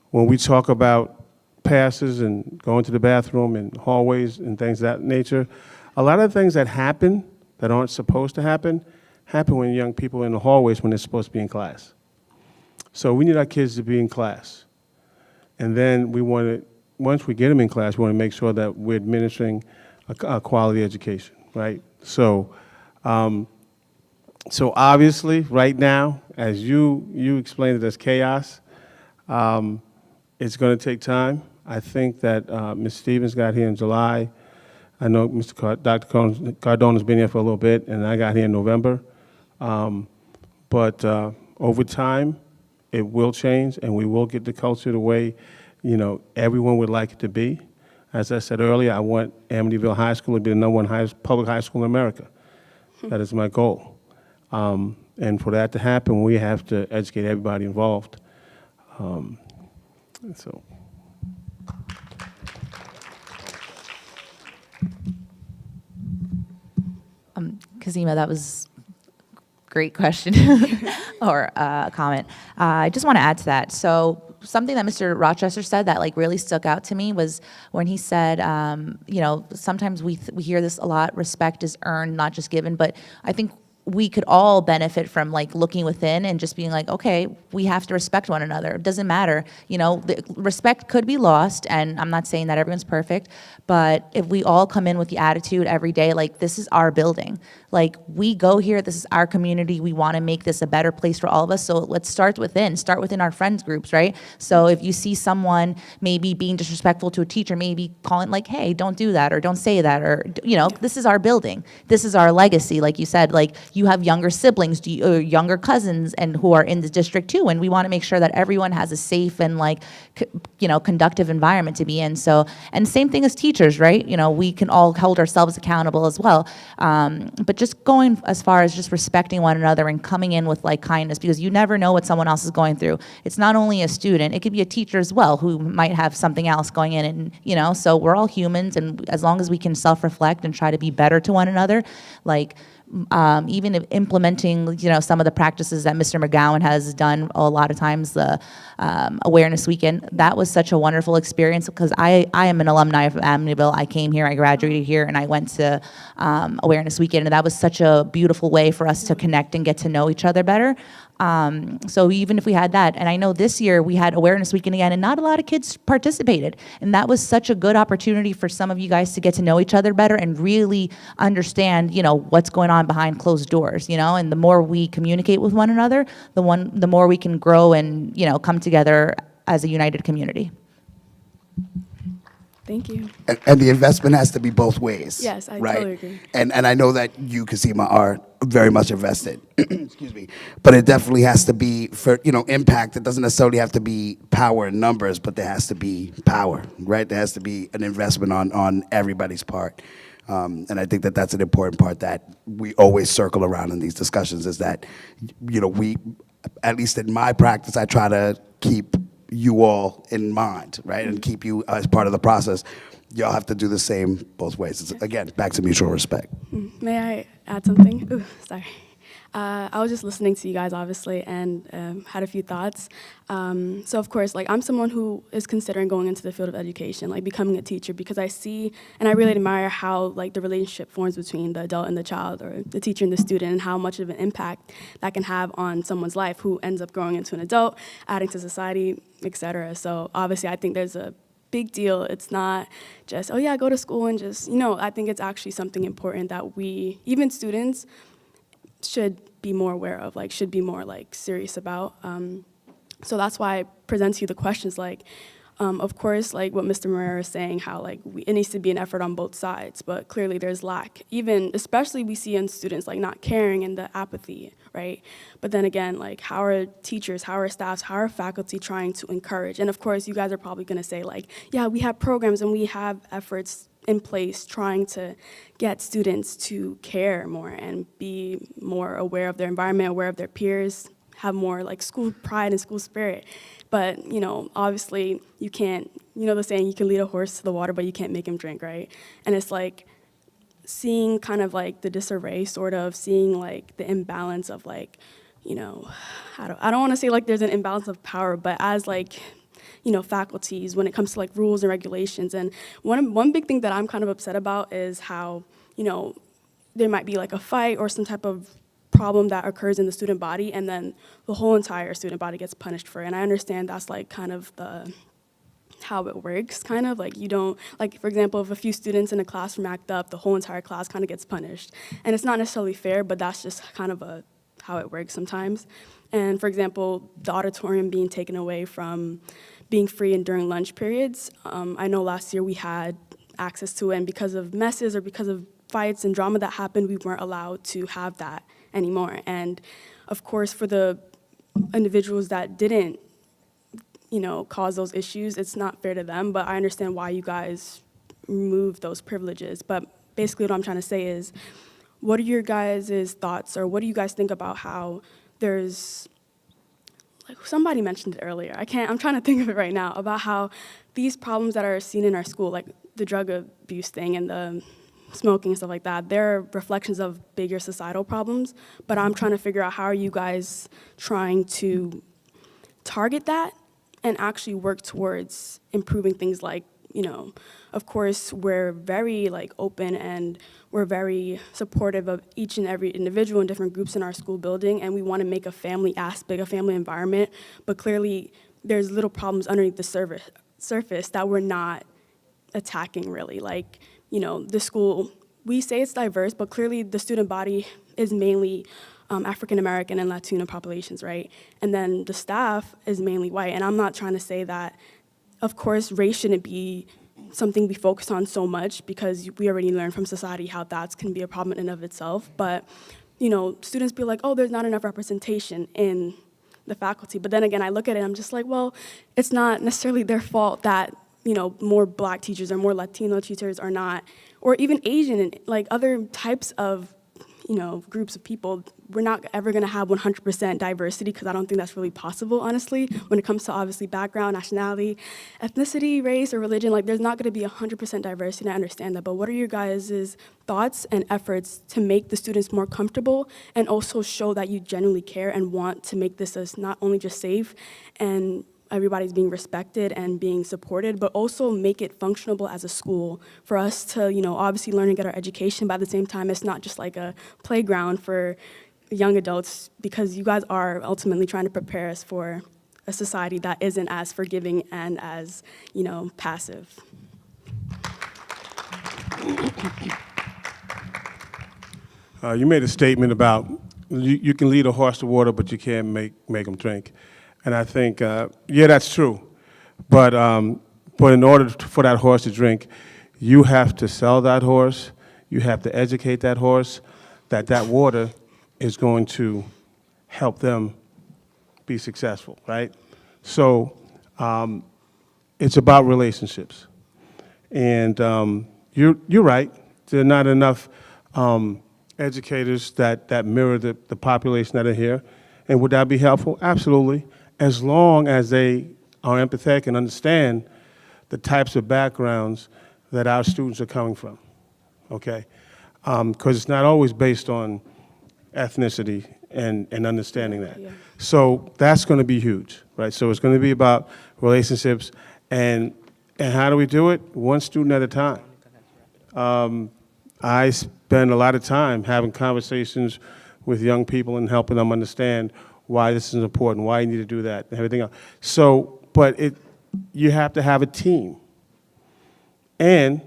When we talk about passes and going to the bathroom and hallways and things of that nature. A lot of things that happen that aren't supposed to happen when young people are in the hallways when they're supposed to be in class. So we need our kids to be in class. And then once we get them in class, we want to make sure that we're administering a quality education, right? So, so obviously, right now, as you explained it as chaos, it's going to take time. I think that Ms. Stevens got here in July. I know Dr. Cardona's been here for a little bit, and I got here in November. But over time, it will change, and we will get the culture the way, everyone would like it to be. As I said earlier, I want Amityville High School to be the #1 public high school in America. That is my goal. And for that to happen, we have to educate everybody involved. So. Kazima, that was a great question or comment. I just want to add to that. So something that Mr. Rochester said that really stuck out to me was when he said, sometimes we hear this a lot, respect is earned, not just given, but I think we could all benefit from looking within and just being okay, we have to respect one another. It doesn't matter, the respect could be lost, and I'm not saying that everyone's perfect, but if we all come in with the attitude every day, this is our building, we go here, this is our community, we want to make this a better place for all of us, so let's start within our friends groups, right? So if you see someone maybe being disrespectful to a teacher, maybe calling hey, don't do that, or don't say that, or, this is our building, this is our legacy, like you said, you have younger siblings, younger cousins, and who are in the district too, and we want to make sure that everyone has a safe and conductive environment to be in. So, and same thing as teachers, right? We can all hold ourselves accountable as well. But just going as far as just respecting one another and coming in with kindness, because you never know what someone else is going through. It's not only a student; it could be a teacher as well who might have something else going in, and so we're all humans, and as long as we can self-reflect and try to be better to one another, even implementing, some of the practices that Mr. McGowan has done a lot of times, the Awareness Weekend, that was such a wonderful experience because I am an alumni of Amityville. I came here, I graduated here, and I went to Awareness Weekend, and that was such a beautiful way for us to connect and get to know each other better. So even if we had that, and I know this year we had Awareness Weekend again, and not a lot of kids participated, and that was such a good opportunity for some of you guys to get to know each other better and really understand, what's going on behind closed doors, and the more we communicate with one another, the more we can grow and, come together as a united community. Thank you. And the investment has to be both ways. Yes, I right? totally agree. And I know that you, Kasima, are very much invested. Excuse me. But it definitely has to be for, impact. It doesn't necessarily have to be power in numbers, but there has to be power, right? There has to be an investment on everybody's part. And I think that that's an important part that we always circle around in these discussions is that, we, at least in my practice, I try to keep you all in mind, right? And keep you as part of the process. Y'all have to do the same both ways. It's, again, back to mutual respect. May I add something? Ooh, sorry. I was just listening to you guys, obviously, and had a few thoughts. So, of course, I'm someone who is considering going into the field of education, becoming a teacher, because I see and I really admire how, the relationship forms between the adult and the child, or the teacher and the student, and how much of an impact that can have on someone's life who ends up growing into an adult, adding to society, etc. So, obviously, I think there's a big deal. It's not just, oh, yeah, go to school and just, I think it's actually something important that we, even students, should be more aware of, should be more serious about. So that's why I present to you the questions of course, what Mr. Moreira is saying, how it needs to be an effort on both sides, but clearly there's lack. Even, especially we see in students not caring and the apathy, right? But then again, how are teachers, how are staffs, how are faculty trying to encourage? And of course, you guys are probably gonna say yeah, we have programs and we have efforts in place trying to get students to care more and be more aware of their environment, aware of their peers, have more school pride and school spirit. But, obviously you can't, the saying, you can lead a horse to the water, but you can't make him drink, right? And it's seeing kind of the disarray, sort of seeing the imbalance of I don't want to say there's an imbalance of power, but as faculties when it comes to like rules and regulations. And one big thing that I'm kind of upset about is how, there might be like a fight or some type of problem that occurs in the student body, and then the whole entire student body gets punished for it. And I understand that's like kind of how it works, kind of like you don't, like for example, if a few students in a classroom act up, the whole entire class kind of gets punished. And it's not necessarily fair, but that's just kind of how it works sometimes. And for example, the auditorium being taken away from being free and during lunch periods. I know last year we had access to it, and because of messes or because of fights and drama that happened, we weren't allowed to have that anymore. And of course, for the individuals that didn't, cause those issues, it's not fair to them, but I understand why you guys remove those privileges. But basically what I'm trying to say is, what are your guys' thoughts, or what do you guys think about how there's, like somebody mentioned it earlier, I'm trying to think of it right now, about how these problems that are seen in our school, like the drug abuse thing and the smoking and stuff like that, they're reflections of bigger societal problems, but I'm trying to figure out how are you guys trying to target that and actually work towards improving things like, of course, we're very like open and we're very supportive of each and every individual and different groups in our school building, and we want to make a family aspect, a family environment, but clearly there's little problems underneath the surface that we're not attacking really. Like, the school, we say it's diverse, but clearly the student body is mainly African American and Latino populations, right? And then the staff is mainly white. And I'm not trying to say that, of course, race shouldn't be something we focus on so much, because we already learned from society how that can be a problem in and of itself. But, students be like, oh, there's not enough representation in the faculty. But then again, I look at it and I'm just like, well, it's not necessarily their fault that, more Black teachers or more Latino teachers are not, or even Asian and like other types of, groups of people. We're not ever going to have 100% diversity, because I don't think that's really possible, honestly, when it comes to obviously background, nationality, ethnicity, race, or religion. Like, there's not going to be 100% diversity, and I understand that. But what are your guys' thoughts and efforts to make the students more comfortable and also show that you genuinely care and want to make this as not only just safe and everybody's being respected and being supported, but also make it functionable as a school for us to, obviously learn and get our education, but at the same time, it's not just like a playground for young adults, because you guys are ultimately trying to prepare us for a society that isn't as forgiving and as, passive. You made a statement about you can lead a horse to water, but you can't make them drink. And I think, yeah, that's true. But in order for that horse to drink, you have to sell that horse. You have to educate that horse that water is going to help them be successful, right? So it's about relationships. And you're right. There are not enough educators that mirror the population that are here. And would that be helpful? Absolutely. As long as they are empathetic and understand the types of backgrounds that our students are coming from, okay? Because it's not always based on ethnicity and understanding that. Yeah. So that's going to be huge, right? So it's going to be about relationships, and how do we do it? One student at a time. I spend a lot of time having conversations with young people and helping them understand why this is important, why you need to do that, and everything else. So, but you have to have a team. And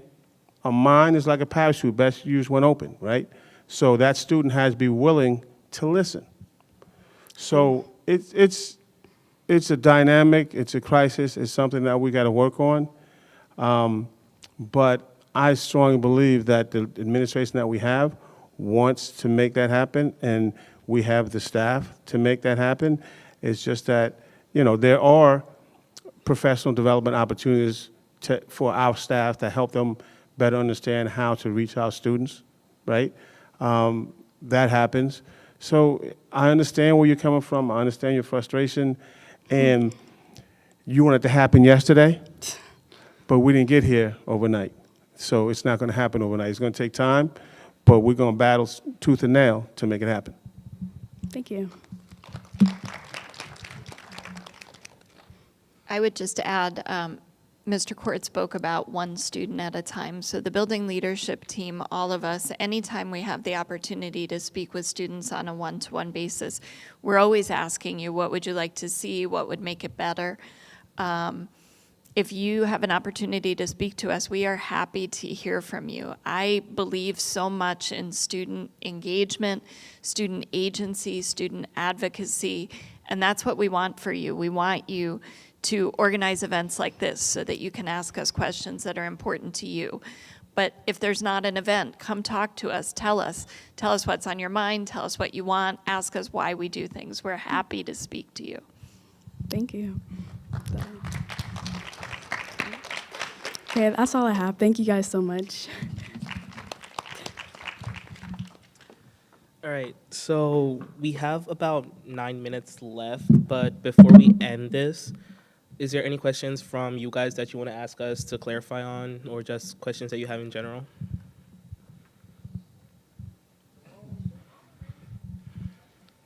a mind is like a parachute, best used when open, right? So that student has to be willing to listen. So it's a dynamic, it's a crisis, it's something that we got to work on. But I strongly believe that the administration that we have wants to make that happen, and we have the staff to make that happen. It's just that, there are professional development opportunities for our staff to help them better understand how to reach our students, right? That happens. So I understand where you're coming from. I understand your frustration. And you want it to happen yesterday, but we didn't get here overnight. So it's not going to happen overnight. It's going to take time, but we're going to battle tooth and nail to make it happen. Thank you. I would just add, Mr. Court spoke about one student at a time. So the building leadership team, all of us, anytime we have the opportunity to speak with students on a one-to-one basis, we're always asking you, what would you like to see? What would make it better? If you have an opportunity to speak to us, we are happy to hear from you. I believe so much in student engagement, student agency, student advocacy, and that's what we want for you. We want you to organize events like this so that you can ask us questions that are important to you. But if there's not an event, come talk to us, tell us what's on your mind, tell us what you want, ask us why we do things. We're happy to speak to you. Thank you. Okay, that's all I have. Thank you guys so much. All right, so we have about 9 minutes left, but before we end this, is there any questions from you guys that you want to ask us to clarify on, or just questions that you have in general?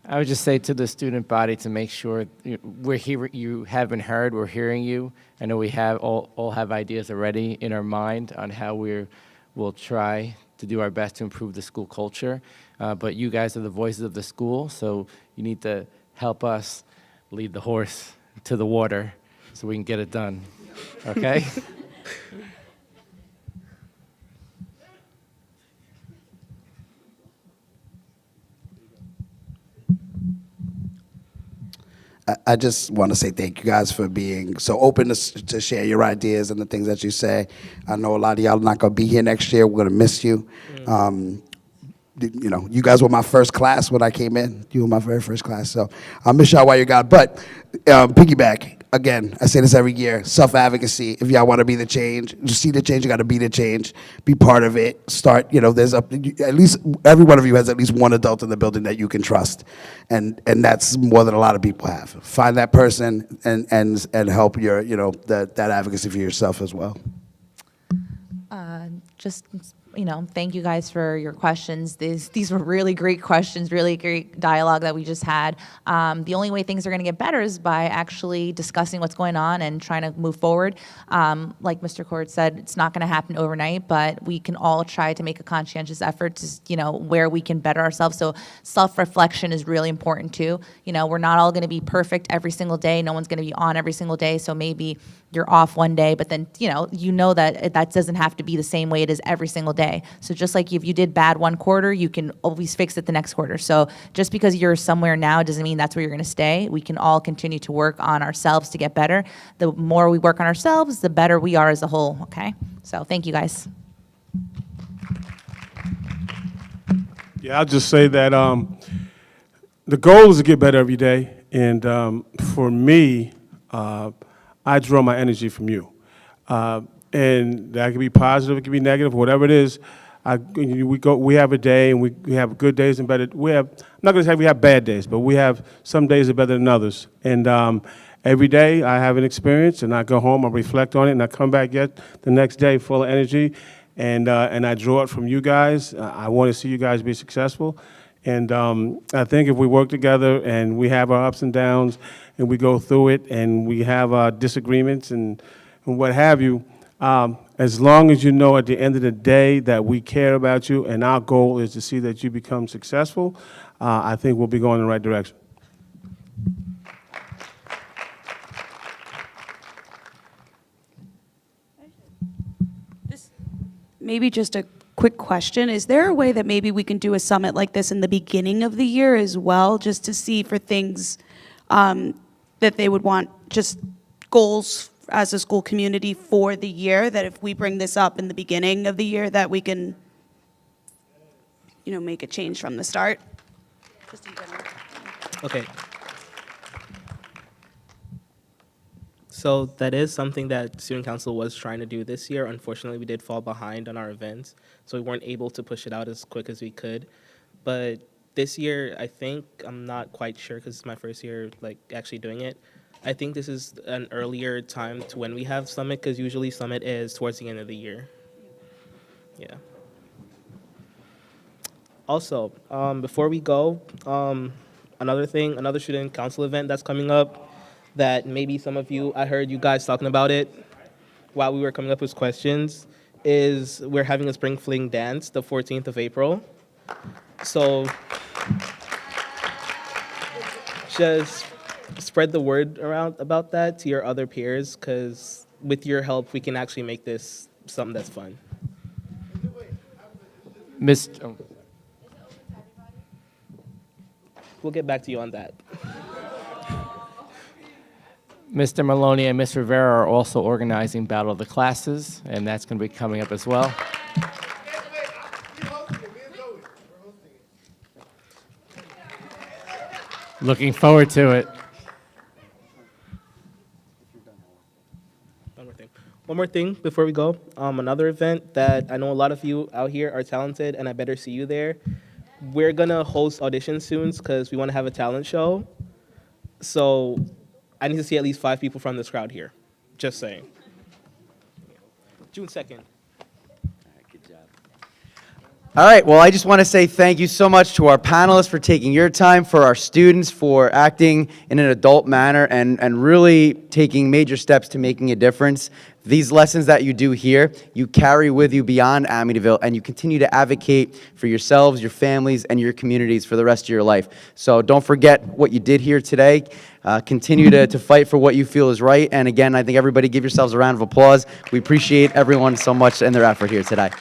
I would just say to the student body to make sure we're here, you have been heard, we're hearing you. I know we have all have ideas already in our mind on how we'll try to do our best to improve the school culture, but you guys are the voices of the school, so you need to help us lead the horse to the water so we can get it done, okay? I just want to say thank you guys for being so open to share your ideas and the things that you say. I know a lot of y'all are not going to be here next year. We're going to miss you. You know, you guys were my first class when I came in. You were my very first class, so I'll miss y'all while you're gone. But piggyback, again, I say this every year, self-advocacy. If y'all want to be the change, you see the change, you got to be the change. Be part of it. Start, you know, at least every one of you has at least one adult in the building that you can trust. And that's more than a lot of people have. Find that person and help your, you know, that advocacy for yourself as well. Just, you know, thank you guys for your questions. These were really great questions, really great dialogue that we just had. The only way things are going to get better is by actually discussing what's going on and trying to move forward. Like Mr. Cord said, it's not going to happen overnight, but we can all try to make a conscientious effort to, you know, where we can better ourselves. So self-reflection is really important too. You know, we're not all going to be perfect every single day. No one's going to be on every single day. So maybe you're off one day, but then, you know that that doesn't have to be the same way it is every single day. So just like if you did bad one quarter, you can always fix it the next quarter. So just because you're somewhere now doesn't mean that's where you're going to stay. We can all continue to work on ourselves to get better. The more we work on ourselves, the better we are as a whole, okay? So thank you guys. Yeah, I'll just say that the goal is to get better every day. And for me, I draw my energy from you. And that can be positive, it can be negative, whatever it is. We have a day, and we have good days and better. I'm not going to say we have bad days, but we have some days that are better than others. And every day I have an experience, and I go home, I reflect on it, and I come back the next day full of energy, and I draw it from you guys. I want to see you guys be successful. And I think if we work together and we have our ups and downs and we go through it and we have our disagreements and what have you, as long as you know at the end of the day that we care about you and our goal is to see that you become successful, I think we'll be going in the right direction. Maybe just a quick question. Is there a way that maybe we can do a summit like this in the beginning of the year as well, just to see for things that they would want, just goals as a school community for the year, that if we bring this up in the beginning of the year, that we can, you know, make a change from the start? Just in general. Okay. So that is something that Student Council was trying to do this year. Unfortunately, we did fall behind on our events, so we weren't able to push it out as quick as we could. But this year, I think, I'm not quite sure because it's my first year like actually doing it. I think this is an earlier time to when we have Summit, because usually Summit is towards the end of the year. Yeah. Also, before we go, another Student Council event that's coming up. that maybe some of you, I heard you guys talking about it while we were coming up with questions, is we're having a spring fling dance the 14th of April. So just spread the word around about that to your other peers, because with your help, we can actually make this something that's fun. We'll get back to you on that. Mr. Maloney and Ms. Rivera are also organizing Battle of the Classes, and that's going to be coming up as well. Looking forward to it. One more thing before we go. Another event that I know a lot of you out here are talented, and I better see you there. We're going to host auditions soon because we want to have a talent show. So I need to see at least 5 people from this crowd here. Just saying. June 2nd. All right, well, I just want to say thank you so much to our panelists for taking your time, for our students for acting in an adult manner and really taking major steps to making a difference. These lessons that you do here, you carry with you beyond Amityville, and you continue to advocate for yourselves, your families, and your communities for the rest of your life. So don't forget what you did here today. Continue to fight for what you feel is right. And again, I think everybody give yourselves a round of applause. We appreciate everyone so much and their effort here today.